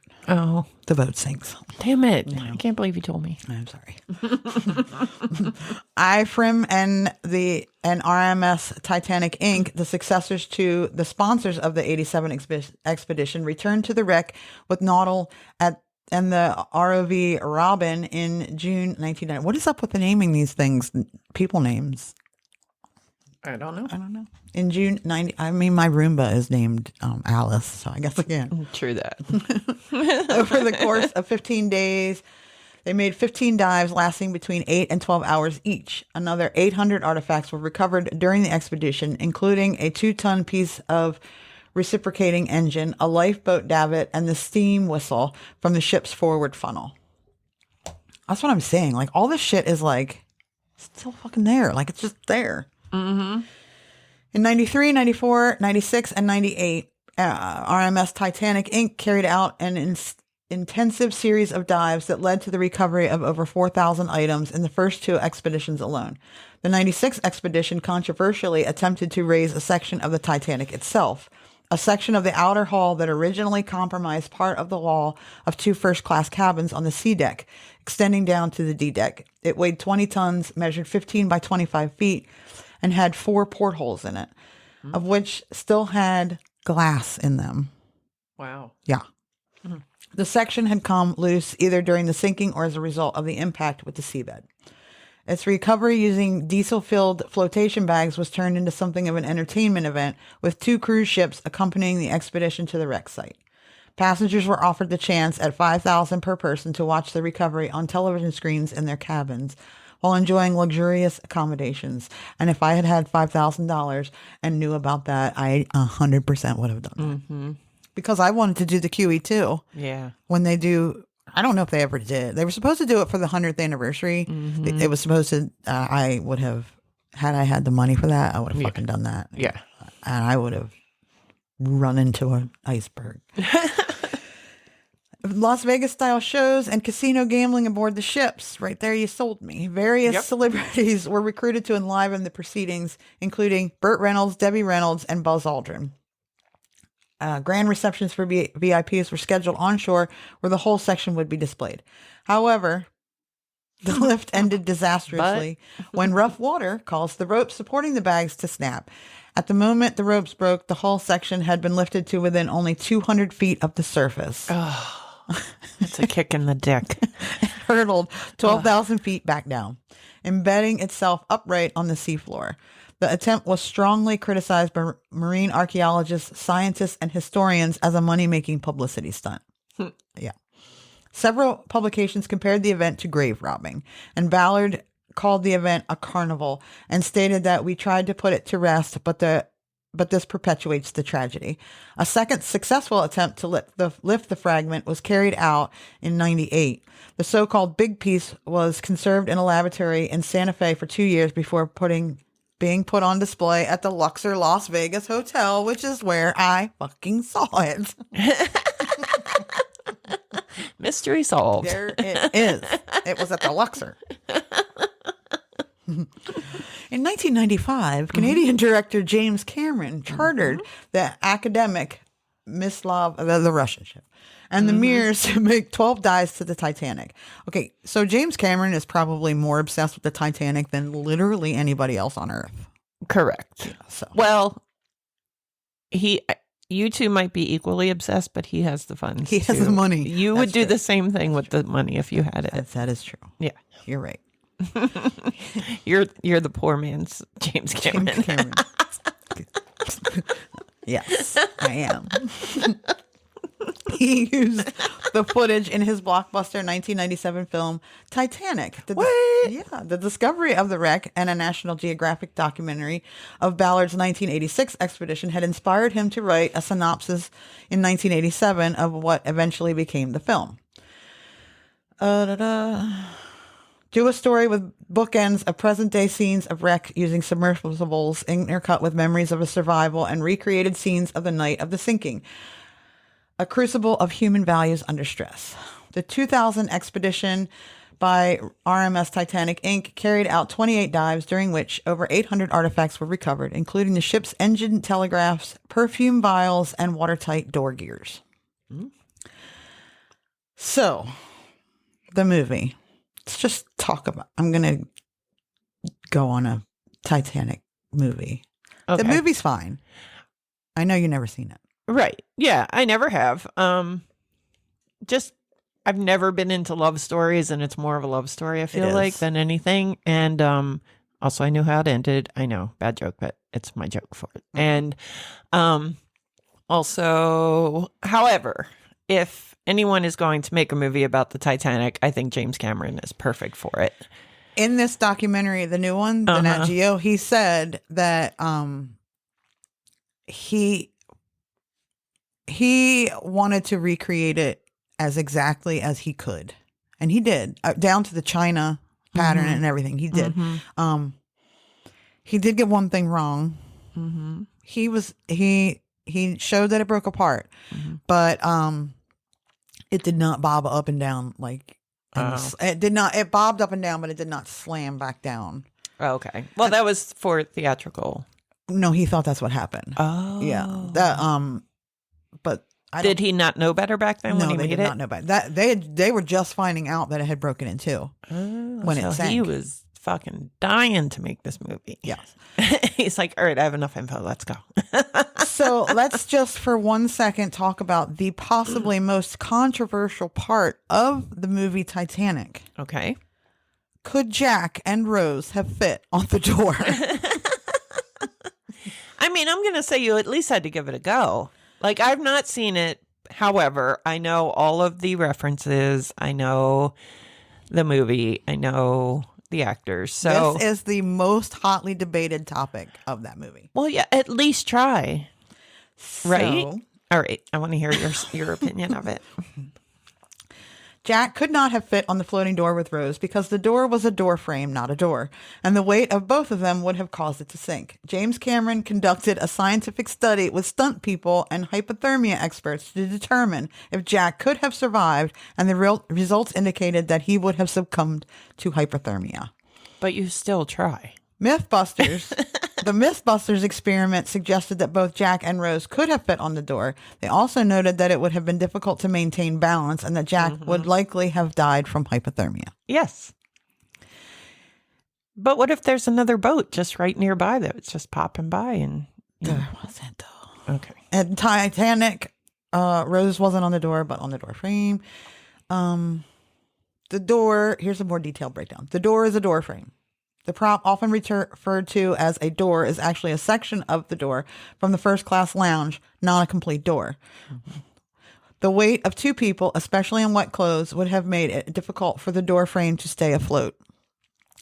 C: the boat sinks.
B: Damn it! I can't believe you told me.
C: I'm sorry. IFRIM and RMS Titanic Inc., the successors to the sponsors of the 87 expedition, returned to the wreck with Nautile and the ROV Robin in June 1990. What is up with the naming these things? People names.
B: I don't know.
C: In June 90, I mean, my Roomba is named Alice, so I guess again.
B: True that.
C: Over the course of 15 days, they made 15 dives lasting between 8 and 12 hours each. Another 800 artifacts were recovered during the expedition, including a 2-ton piece of reciprocating engine, a lifeboat davit, and the steam whistle from the ship's forward funnel. That's what I'm saying. Like, all this shit is like still fucking there. Like, it's just there. In 93, 94, 96, and 98, RMS Titanic Inc. carried out an intensive series of dives that led to the recovery of over 4,000 items in the first 2 expeditions alone. The 96 expedition controversially attempted to raise a section of the Titanic itself. a section of the outer hull that originally compromised part of the wall of 2 first-class cabins on the C deck, extending down to the D deck. It weighed 20 tons, measured 15 by 25 feet, and had 4 portholes in it, of which still had glass in them.
B: Wow.
C: Yeah. The section had come loose either during the sinking or as a result of the impact with the seabed. Its recovery using diesel-filled flotation bags was turned into something of an entertainment event, with 2 cruise ships accompanying the expedition to the wreck site. Passengers were offered the chance at $5,000 per person to watch the recovery on television screens in their cabins while enjoying luxurious accommodations. And if I had had $5,000 and knew about that, I 100% would have done that.
B: Mm-hmm.
C: Because I wanted to do the QE too.
B: Yeah.
C: When they do, I don't know if they ever did. They were supposed to do it for the 100th anniversary.
B: Mm-hmm.
C: It was supposed to, I would have, had I had the money for that, I would have fucking done that.
B: Yeah.
C: And I would have run into an iceberg. Las Vegas style shows and casino gambling aboard the ships. Right there, you sold me. Various celebrities were recruited to enliven the proceedings, including Burt Reynolds, Debbie Reynolds, and Buzz Aldrin. Grand receptions for VIPs were scheduled onshore, where the whole section would be displayed. However, the lift ended disastrously when rough water caused the ropes supporting the bags to snap. At the moment the ropes broke, the hull section had been lifted to within only 200 feet of the surface.
B: Oh, it's a kick in the dick.
C: It hurtled 12,000 feet back down, embedding itself upright on the seafloor. The attempt was strongly criticized by marine archaeologists, scientists, and historians as a money-making publicity stunt. Yeah. Several publications compared the event to grave robbing, and Ballard called the event a carnival and stated that we tried to put it to rest, but this perpetuates the tragedy. A second successful attempt to lift the fragment was carried out in 98. The so-called big piece was conserved in a laboratory in Santa Fe for 2 years before being put on display at the Luxor Las Vegas Hotel, which is where I fucking saw it.
B: Mystery solved.
C: There it is. It was at the Luxor. In 1995, Canadian director James Cameron chartered the academic Mislav, the Russian ship, and the Mears to make 12 dives to the Titanic. Okay, so James Cameron is probably more obsessed with the Titanic than literally anybody else on Earth.
B: Correct.
C: Yeah, so.
B: Well, you two might be equally obsessed, but he has the funds.
C: He has
B: too.
C: the money.
B: You
C: That's
B: would do
C: true.
B: the same thing with the money if you had it.
C: That is true.
B: Yeah.
C: You're right.
B: You're the poor man's James Cameron.
C: James Cameron. Yes, I am. He used the footage in his blockbuster 1997 film Titanic. The discovery of the wreck and a National Geographic documentary of Ballard's 1986 expedition had inspired him to write a synopsis in 1987 of what eventually became the film. Do a story with bookends of present-day scenes of wreck using submersibles intercut with memories of a survival and recreated scenes of the night of the sinking. A crucible of human values under stress. The 2000 expedition by RMS Titanic Inc. carried out 28 dives, during which over 800 artifacts were recovered, including the ship's engine telegraphs, perfume vials, and watertight door gears. So, the movie. Let's just talk about. I'm going to go on a Titanic movie.
B: Okay.
C: The movie's fine. I know you've never seen it.
B: Right. Yeah, I never have. I've never been into love stories, and it's more of a love story, I feel like, than anything. And also, I knew how it ended. I know, bad joke, but it's my joke for it. And also, however, if anyone is going to make a movie about the Titanic, I think James Cameron is perfect for it.
C: In this documentary, the new one, the Nat Geo, he said that he wanted to recreate it as exactly as he could, and he did, down to the China pattern and everything. He did. He did get one thing wrong. He showed that it broke apart, but it did not bob up and down like it did not. It bobbed up and down, but it did not slam back down.
B: Okay. Well, that was for theatrical
C: No, he thought that's what happened.
B: Oh.
C: Yeah. That but
B: Did he not know better back then when he
C: they
B: made
C: did
B: it?
C: not know better. That they were just finding out that it had broken in two when
B: so
C: it sank.
B: he was fucking dying to make this movie.
C: Yes.
B: He's like, all right, I have enough info. Let's go.
C: So let's just for 1 second talk about the possibly most controversial part of the movie Titanic.
B: Okay.
C: Could Jack and Rose have fit on the door?
B: I mean, I'm going to say you at least had to give it a go. Like, I've not seen it. However, I know all of the references. I know the movie. I know the actors. So
C: This is the most hotly debated topic of that movie.
B: well, yeah, at least try. Right?
C: So,
B: All right. I want to hear your opinion of it.
C: Jack could not have fit on the floating door with Rose because the door was a door frame, not a door, and the weight of both of them would have caused it to sink. James Cameron conducted a scientific study with stunt people and hypothermia experts to determine if Jack could have survived, and the results indicated that he would have succumbed to hypothermia.
B: But you still try.
C: Mythbusters. The Mythbusters experiment suggested that both Jack and Rose could have fit on the door. They also noted that it would have been difficult to maintain balance and that Jack would likely have died from hypothermia.
B: Yes. But what if there's another boat just right nearby that it's just popping by and
C: There wasn't, though.
B: okay.
C: At Titanic, Rose wasn't on the door, but on the door frame. The door, here's a more detailed breakdown. The door is a door frame. The prop, often referred to as a door, is actually a section of the door from the first class lounge, not a complete door. Mm-hmm. The weight of two people, especially in wet clothes, would have made it difficult for the door frame to stay afloat.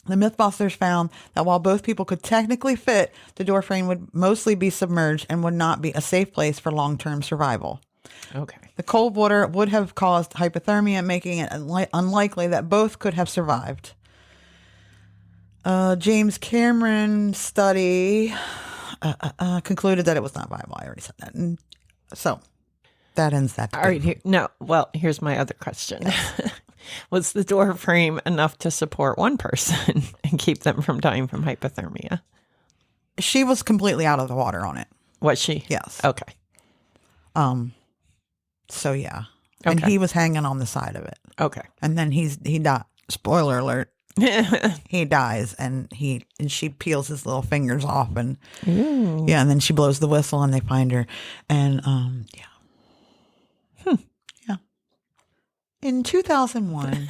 C: The Mythbusters found that while both people could technically fit, the door frame would mostly be submerged and would not be a safe place for long-term survival.
B: Okay.
C: The cold water would have caused hypothermia, making it unlikely that both could have survived. James Cameron's study concluded that it was not viable. I already said that. And so that ends that debate.
B: All right. Here's my other question. Was the door frame enough to support one person and keep them from dying from hypothermia?
C: She was completely out of the water on it.
B: Was she?
C: Yes.
B: Okay.
C: So yeah. And
B: Okay.
C: he was hanging on the side of it.
B: Okay.
C: And then he died. Spoiler alert. He dies and she peels his little fingers off and yeah, and then she blows the whistle and they find her and yeah. In 2001,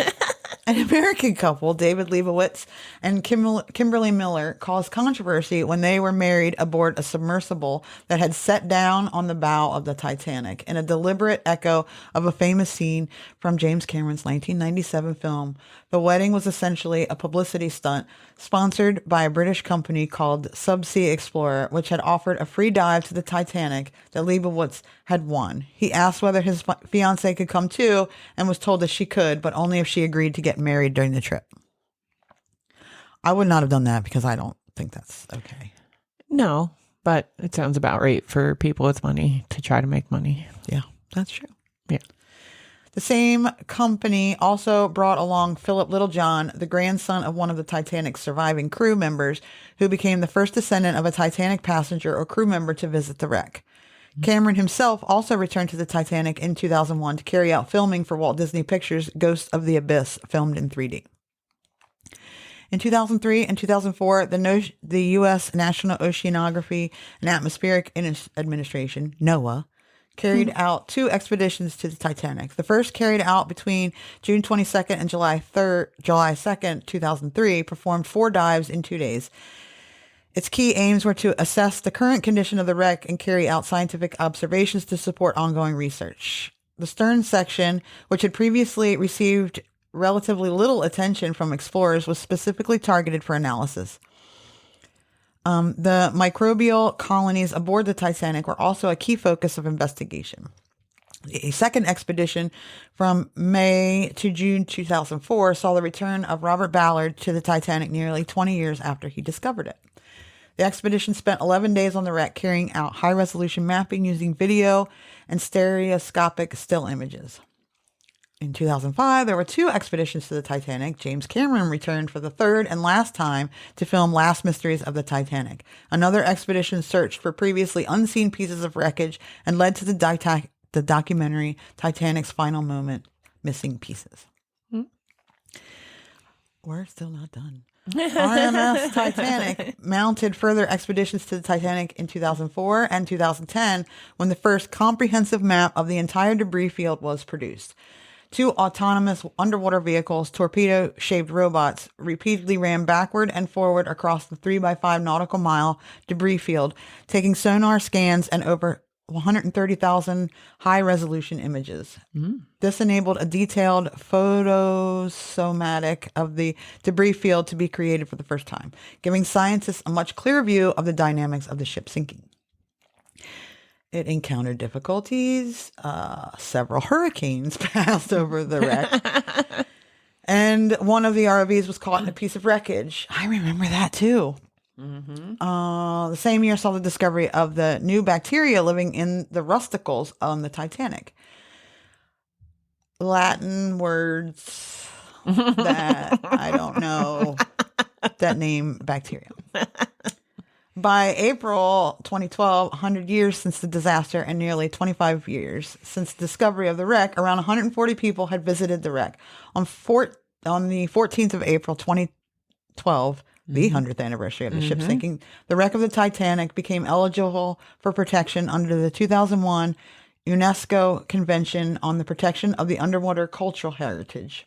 C: an American couple, David Leibowitz and Kimberly Miller, caused controversy when they were married aboard a submersible that had set down on the bow of the Titanic in a deliberate echo of a famous scene from James Cameron's 1997 film. The wedding was essentially a publicity stunt sponsored by a British company called Subsea Explorer, which had offered a free dive to the Titanic that Leibowitz had won. He asked whether his fiancée could come too and was told that she could, but only if she agreed to get married during the trip. I would not have done that because I don't think that's okay.
B: No, but it sounds about right for people with money to try to make money.
C: Yeah, that's true.
B: Yeah.
C: The same company also brought along Philip Littlejohn, the grandson of one of the Titanic's surviving crew members, who became the first descendant of a Titanic passenger or crew member to visit the wreck. Cameron himself also returned to the Titanic in 2001 to carry out filming for Walt Disney Pictures' Ghosts of the Abyss, filmed in 3D. In 2003 and 2004, the U.S. National Oceanography and Atmospheric Administration, NOAA, carried out 2 expeditions to the Titanic. The first, carried out between June 22nd and July 2nd, 2003, performed 4 dives in 2 days. Its key aims were to assess the current condition of the wreck and carry out scientific observations to support ongoing research. The stern section, which had previously received relatively little attention from explorers, was specifically targeted for analysis. The microbial colonies aboard the Titanic were also a key focus of investigation. A second expedition from May to June 2004 saw the return of Robert Ballard to the Titanic nearly 20 years after he discovered it. The expedition spent 11 days on the wreck, carrying out high-resolution mapping using video and stereoscopic still images. In 2005, there were 2 expeditions to the Titanic. James Cameron returned for the third and last time to film Last Mysteries of the Titanic. Another expedition searched for previously unseen pieces of wreckage and led to the documentary Titanic's Final Moment, Missing Pieces. We're still not done. RMS Titanic mounted further expeditions to the Titanic in 2004 and 2010 when the first comprehensive map of the entire debris field was produced. 2 autonomous underwater vehicles, torpedo-shaped robots, repeatedly ran backward and forward across the 3x5 nautical mile debris field, taking sonar scans and over 130,000 high-resolution images. This enabled a detailed photosomatic of the debris field to be created for the first time, giving scientists a much clearer view of the dynamics of the ship sinking. It encountered difficulties. Several hurricanes passed over the wreck. And one of the ROVs was caught in a piece of wreckage. I remember that too. The same year saw the discovery of the new bacteria living in the rusticles on the Titanic. Latin words that I don't know that name bacteria. By April 2012, 100 years since the disaster and nearly 25 years since the discovery of the wreck, around 140 people had visited the wreck. On the 14th of April 2012, the 100th anniversary of the ship sinking, the wreck of the Titanic became eligible for protection under the 2001 UNESCO Convention on the Protection of the Underwater Cultural Heritage.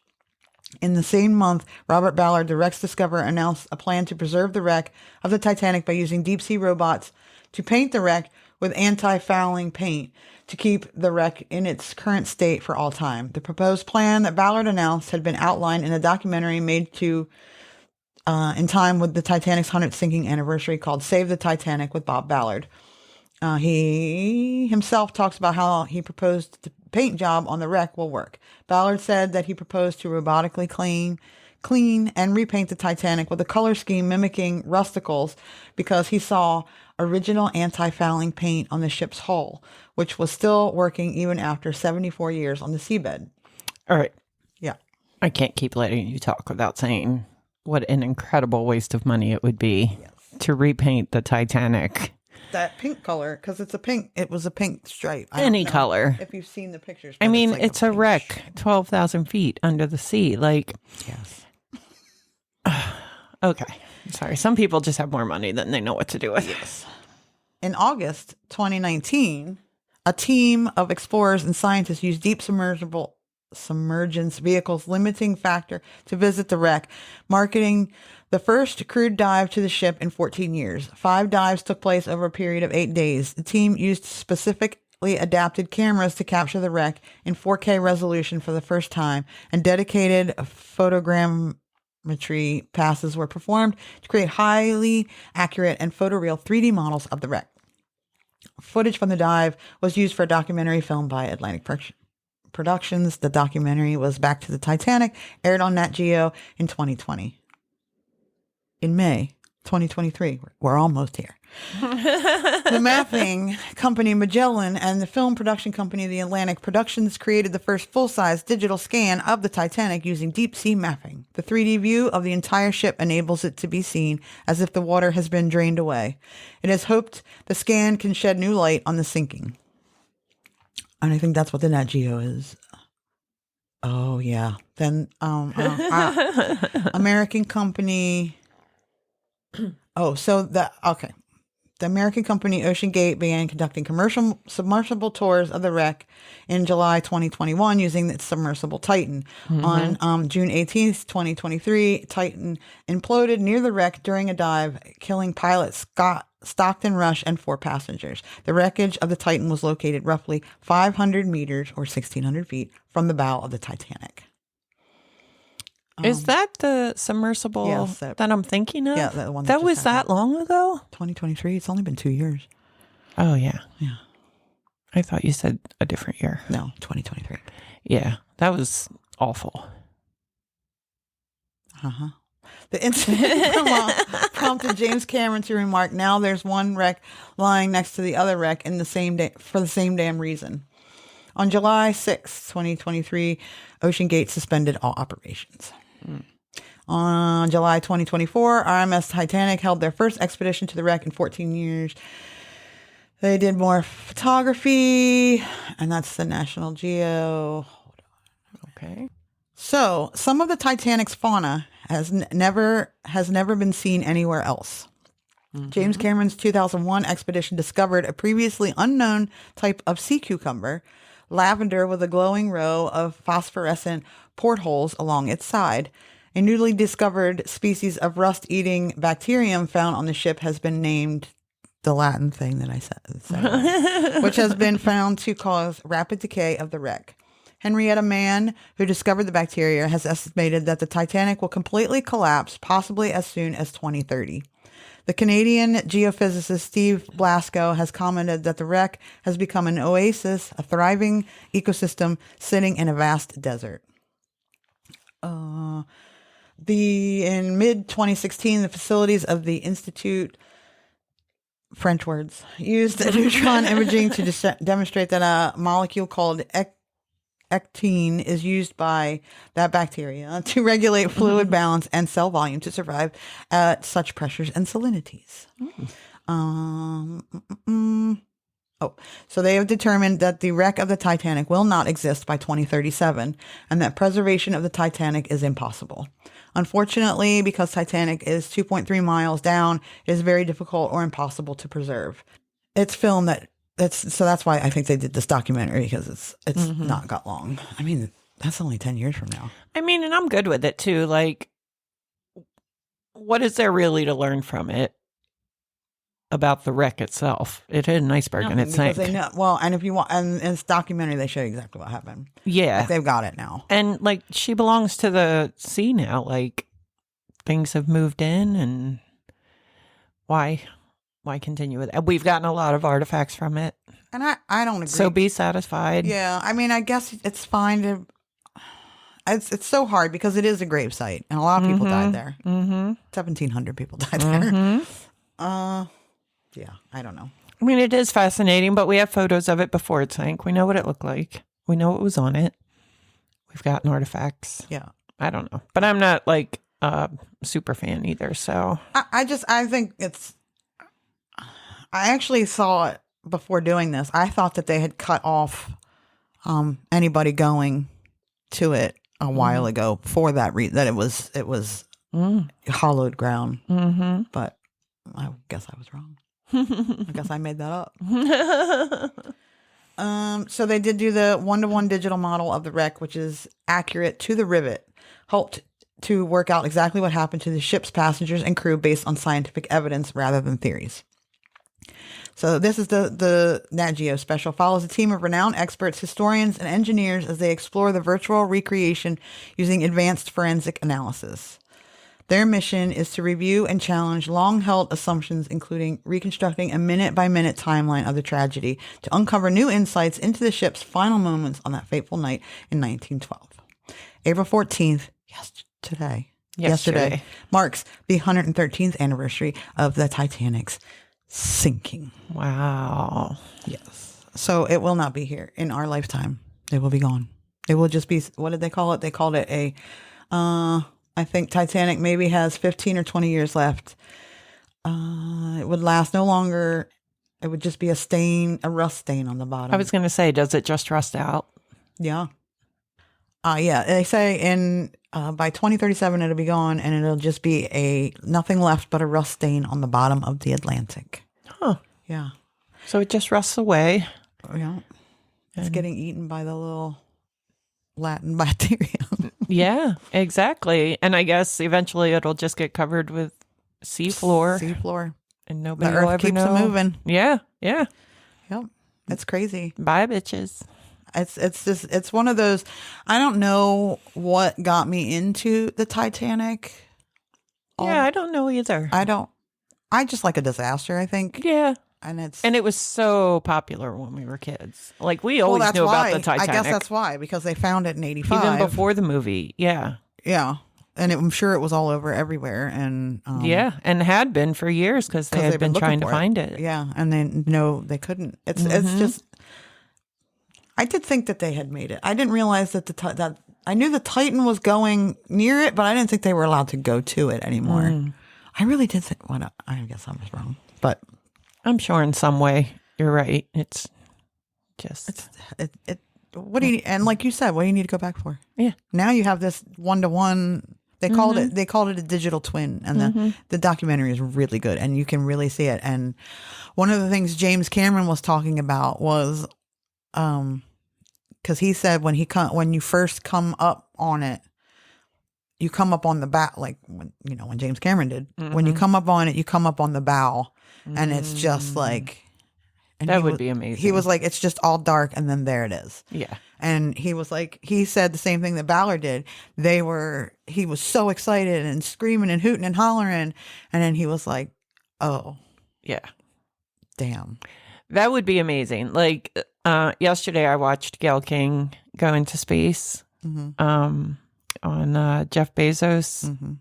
C: In the same month, Robert Ballard, the wreck's discoverer, announced a plan to preserve the wreck of the Titanic by using deep-sea robots to paint the wreck with anti-fouling paint to keep the wreck in its current state for all time. The proposed plan that Ballard announced had been outlined in a documentary made in time with the Titanic's 100th sinking anniversary called Save the Titanic with Bob Ballard. He himself talks about how he proposed the paint job on the wreck will work. Ballard said that he proposed to robotically clean and repaint the Titanic with a color scheme mimicking rusticles because he saw original anti-fouling paint on the ship's hull, which was still working even after 74 years on the seabed.
B: All right.
C: Yeah.
B: I can't keep letting you talk without saying what an incredible waste of money it would be to repaint the Titanic.
C: That pink color, because it was a pink stripe.
B: Any color.
C: If you've seen the pictures.
B: I mean,
C: like
B: it's a
C: pink
B: wreck 12,000 feet under the sea. Like,
C: yes.
B: Okay. Sorry. Some people just have more money than they know what to do with.
C: Yes. In August 2019, a team of explorers and scientists used deep submergence vehicles limiting factor to visit the wreck, marking the first crewed dive to the ship in 14 years. 5 dives took place over a period of 8 days. The team used specifically adapted cameras to capture the wreck in 4K resolution for the first time, and dedicated photogrammetry passes were performed to create highly accurate and photoreal 3D models of the wreck. Footage from the dive was used for a documentary filmed by Atlantic Productions. The documentary was Back to the Titanic, aired on Nat Geo in 2020. In May 2023, we're almost here. The mapping company Magellan and the film production company The Atlantic Productions created the first full-size digital scan of the Titanic using deep-sea mapping. The 3D view of the entire ship enables it to be seen as if the water has been drained away. It is hoped the scan can shed new light on the sinking. And I think that's what the Nat Geo is. Oh, yeah. Then American company... The American company Ocean Gate began conducting commercial submersible tours of the wreck in July 2021 using its submersible Titan. On June 18th, 2023, Titan imploded near the wreck during a dive, killing pilots Stockton Rush and 4 passengers. The wreckage of the Titan was located roughly 500 meters or 1,600 feet from the bow of the Titanic.
B: Is that the submersible that I'm thinking of?
C: Yeah, the one
B: that was that long ago?
C: 2023. It's only been 2 years.
B: Oh, yeah.
C: Yeah.
B: I thought you said a different year.
C: No, 2023.
B: Yeah, that was awful.
C: Uh-huh. The incident prompted James Cameron to remark, "Now there's one wreck lying next to the other wreck in the same day for the same damn reason." On July 6, 2023, OceanGate suspended all operations. On July 2024, RMS Titanic held their first expedition to the wreck in 14 years. They did more photography, and that's the National Geo.
B: Okay.
C: So, some of the Titanic's fauna has never been seen anywhere else. James Cameron's 2001 expedition discovered a previously unknown type of sea cucumber, lavender with a glowing row of phosphorescent portholes along its side. A newly discovered species of rust-eating bacterium found on the ship has been named the Latin thing that I said, which has been found to cause rapid decay of the wreck. Henrietta Mann, who discovered the bacteria, has estimated that the Titanic will completely collapse, possibly as soon as 2030. The Canadian geophysicist Steve Blasco has commented that the wreck has become an oasis, a thriving ecosystem sitting in a vast desert. In mid-2016, the facilities of the Institute, French words, used neutron imaging to demonstrate that a molecule called ectine is used by that bacteria to regulate fluid balance and cell volume to survive at such pressures and salinities. So they have determined that the wreck of the Titanic will not exist by 2037 and that preservation of the Titanic is impossible. Unfortunately, because Titanic is 2.3 miles down, it is very difficult or impossible to preserve. It's film so that's why I think they did this documentary, because it's not got long. I mean, that's only 10 years from now.
B: I mean, and I'm good with it too. Like, what is there really to learn from it about the wreck itself? It hit an iceberg and it sank.
C: They know, well, and if you want, and in this documentary, they show you exactly what happened.
B: Yeah.
C: Like, they've got it now.
B: And like, she belongs to the sea now. Like, things have moved in, and why continue with it? We've gotten a lot of artifacts from it.
C: And I don't agree. So
B: be satisfied.
C: Yeah. I mean, I guess it's fine to, it's so hard because it is a grave site and a lot of people died there. 1,700 people died there. Yeah, I don't know.
B: I mean, it is fascinating, but we have photos of it before it sank. We know what it looked like. We know what was on it. We've gotten artifacts.
C: Yeah.
B: I don't know. But I'm not like a super fan either, so.
C: I think I actually saw it before doing this. I thought that they had cut off anybody going to it a while ago for that reason, that it was hollowed ground. But I guess I was wrong. I guess I made that up. So they did do the 1-to-1 digital model of the wreck, which is accurate to the rivet, helped to work out exactly what happened to the ship's passengers and crew based on scientific evidence rather than theories. So this is the Nat Geo special. Follows a team of renowned experts, historians, and engineers as they explore the virtual recreation using advanced forensic analysis. Their mission is to review and challenge long-held assumptions, including reconstructing a minute-by-minute timeline of the tragedy to uncover new insights into the ship's final moments on that fateful night in 1912. April 14th, yesterday, marks the 113th anniversary of the Titanic's sinking.
B: Wow.
C: Yes. So it will not be here in our lifetime. It will be gone. It will just be, what did they call it? They called it I think Titanic maybe has 15 or 20 years left. It would last no longer. It would just be a rust stain on the bottom.
B: I was going to say, does it just rust out?
C: Yeah. Yeah. They say by 2037 it'll be gone, and it'll just be nothing left but a rust stain on the bottom of the Atlantic.
B: Huh.
C: Yeah.
B: So it just rusts away.
C: Yeah. It's getting eaten by the little Latin bacteria.
B: Yeah, exactly. And I guess eventually it'll just get covered with seafloor. And nobody will ever know.
C: The earth keeps moving.
B: Yeah, yeah.
C: Yep. It's crazy.
B: Bye, bitches.
C: It's one of those, I don't know what got me into the Titanic.
B: Yeah, I don't know either.
C: I just like a disaster, I think.
B: Yeah.
C: And it was
B: so popular when we were kids. Like, we always knew about the Titanic.
C: I guess that's why, because they found it in 85.
B: Even before the movie. Yeah.
C: Yeah. And I'm sure it was all over everywhere. And
B: yeah. And had been for years because they had been trying to find it.
C: Yeah. And they couldn't. It's just, I did think that they had made it. I didn't realize that that I knew the Titan was going near it, but I didn't think they were allowed to go to it anymore. I really did think. Well, I guess I was wrong, but
B: I'm sure in some way you're right. It's just
C: What do you and like you said, what do you need to go back for?
B: Yeah.
C: Now you have this 1-to-1. They called it a digital twin, and the documentary is really good, and you can really see it. And one of the things James Cameron was talking about was, because he said when you first come up on it, you come up on the bow, like when James Cameron did. When you come up on it, you come up on the bow, and it's just like. And
B: that would be amazing.
C: He was like, it's just all dark, and then there it is.
B: Yeah.
C: And he was like, he said the same thing that Ballard did. He was so excited and screaming and hooting and hollering. And then he was like, oh.
B: Yeah.
C: Damn.
B: That would be amazing. Like yesterday I watched Gail King go into space on Jeff Bezos.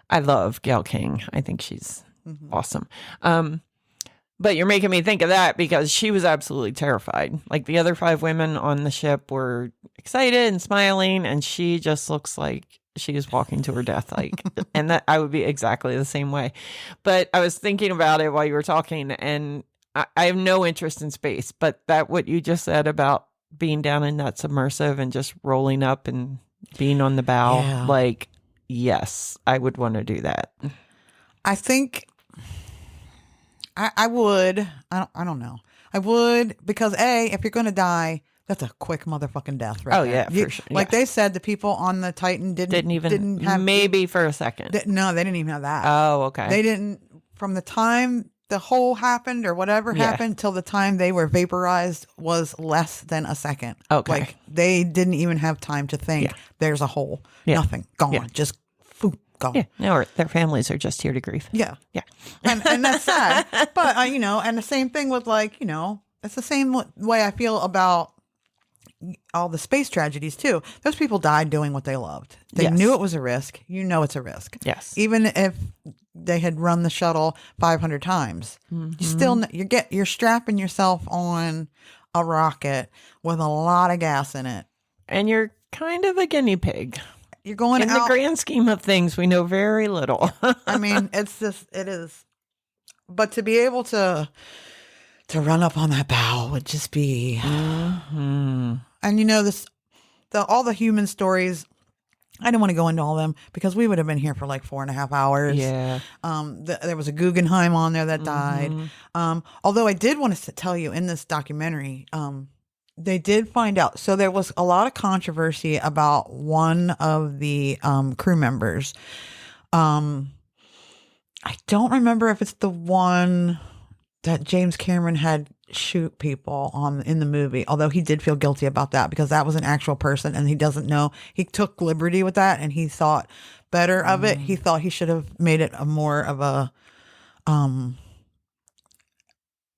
B: I love Gail King. I think she's awesome. But you're making me think of that because she was absolutely terrified. Like the other 5 women on the ship were excited and smiling, and she just looks like she is walking to her death. Like, and that I would be exactly the same way. But I was thinking about it while you were talking, and I have no interest in space. But what you just said about being down in that submersive and just rolling up and being on the bow, like, yes, I would want to do that.
C: I think. I would. I don't know. I would because if you're going to die, that's a quick motherfucking death, right?
B: Oh yeah, for sure.
C: Like they said, the people on the Titan didn't have
B: maybe for a second.
C: No, they didn't even have that.
B: Oh, okay.
C: They didn't from the time the hole happened or whatever happened till the time they were vaporized was less than a second.
B: Okay,
C: like they didn't even have time to think. There's a hole. Nothing gone. Just. Gone.
B: Yeah, no, their families are just here to grieve.
C: Yeah.
B: Yeah.
C: And that's sad. But, and the same thing with it's the same way I feel about all the space tragedies too. Those people died doing what they loved. They knew it was a risk. It's a risk.
B: Yes.
C: Even if they had run the shuttle 500 times, you still, you're strapping yourself on a rocket with a lot of gas in it.
B: And you're kind of a guinea pig.
C: You're going
B: in the grand scheme of things, we know very little.
C: I mean, it is. But to be able to run up on that bow would just be. And all the human stories. I don't want to go into all of them because we would have been here for like 4.5 hours.
B: Yeah.
C: There was a Guggenheim on there that died. Although I did want to tell you in this documentary. They did find out. So there was a lot of controversy about one of the crew members. I don't remember if it's the one that James Cameron had shoot people in the movie, although he did feel guilty about that because that was an actual person and he doesn't know. He took liberty with that and he thought better of it. He thought he should have made it more of a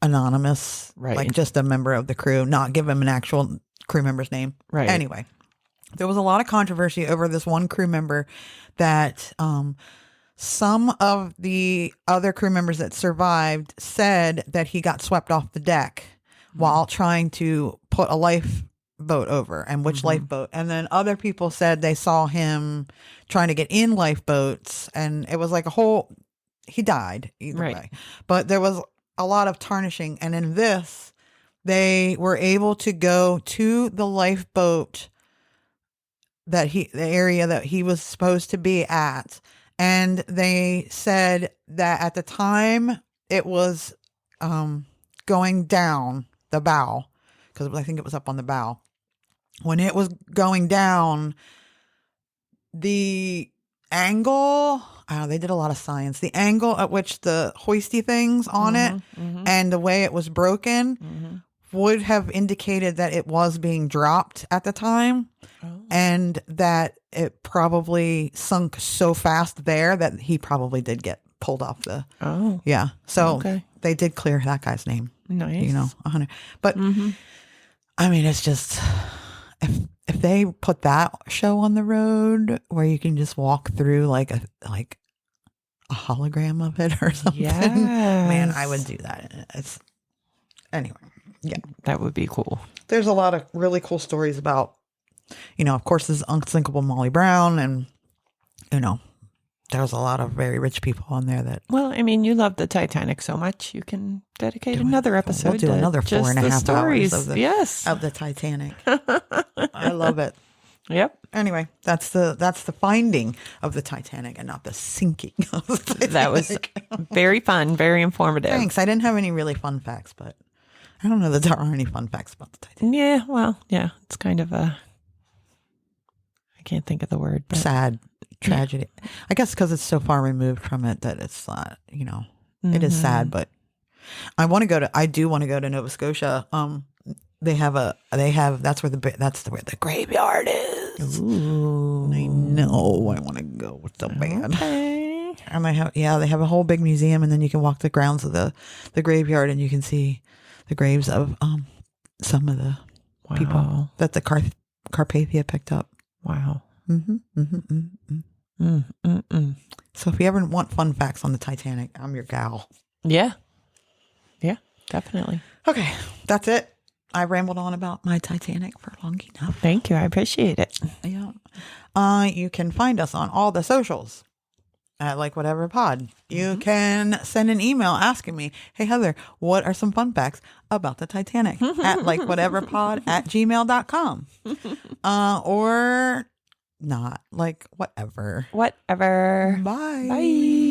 C: anonymous,
B: right?
C: Like just a member of the crew, not give him an actual crew member's name.
B: Right.
C: Anyway, there was a lot of controversy over this one crew member that some of the other crew members that survived said that he got swept off the deck while trying to put a lifeboat over, and which lifeboat. And then other people said they saw him trying to get in lifeboats, and it was like he died either way. But there was a lot of tarnishing, and in this they were able to go to the lifeboat the area that he was supposed to be at, and they said that at the time it was going down the bow, because I think it was up on the bow. When it was going down, the angle, they did a lot of science. The angle at which the hoisty things on it and the way it was broken would have indicated that it was being dropped at the time, and that it probably sunk so fast there that he probably did get pulled off the. Oh, yeah. So they did clear that guy's name.
B: Nice.
C: 100. But I mean, it's just if they put that show on the road where you can just walk through like a hologram of it or something, man, I would do that. It's anyway. Yeah.
B: that would be cool.
C: There's a lot of really cool stories about, of course, this unsinkable Molly Brown, and there's a lot of very rich people on there that.
B: Well, I mean, you love the Titanic so much, you can dedicate another episode.
C: We'll do
B: to
C: another
B: just
C: 4.5
B: the
C: hours
B: stories.
C: of the
B: Yes.
C: of the Titanic. I love it.
B: Yep.
C: Anyway, that's the finding of the Titanic and not the sinking of the Titanic.
B: That was very fun, very informative.
C: Thanks. I didn't have any really fun facts, but I don't know that there are any fun facts about the Titanic.
B: Yeah, well, yeah, it's kind of I can't think of the word. But
C: Sad tragedy. I guess because it's so far removed from it that it's not, it is sad, but I do want to go to Nova Scotia. That's where the graveyard is.
B: Ooh.
C: I know. I want to go so bad.
B: Okay.
C: And they have a whole big museum, and then you can walk the grounds of the graveyard, and you can see the graves of some of the people that the Carpathia picked up.
B: Wow.
C: So if you ever want fun facts on the Titanic, I'm your gal.
B: Yeah. Yeah, definitely.
C: Okay, that's it. I rambled on about my Titanic for long enough.
B: Thank you. I appreciate it.
C: Yeah. You can find us on all the socials at Like Whatever Pod. You can send an email asking me, hey, Heather, what are some fun facts about the Titanic? At likewhateverpod@gmail.com. Or not. Like, whatever.
B: Whatever.
C: Bye.
B: Bye.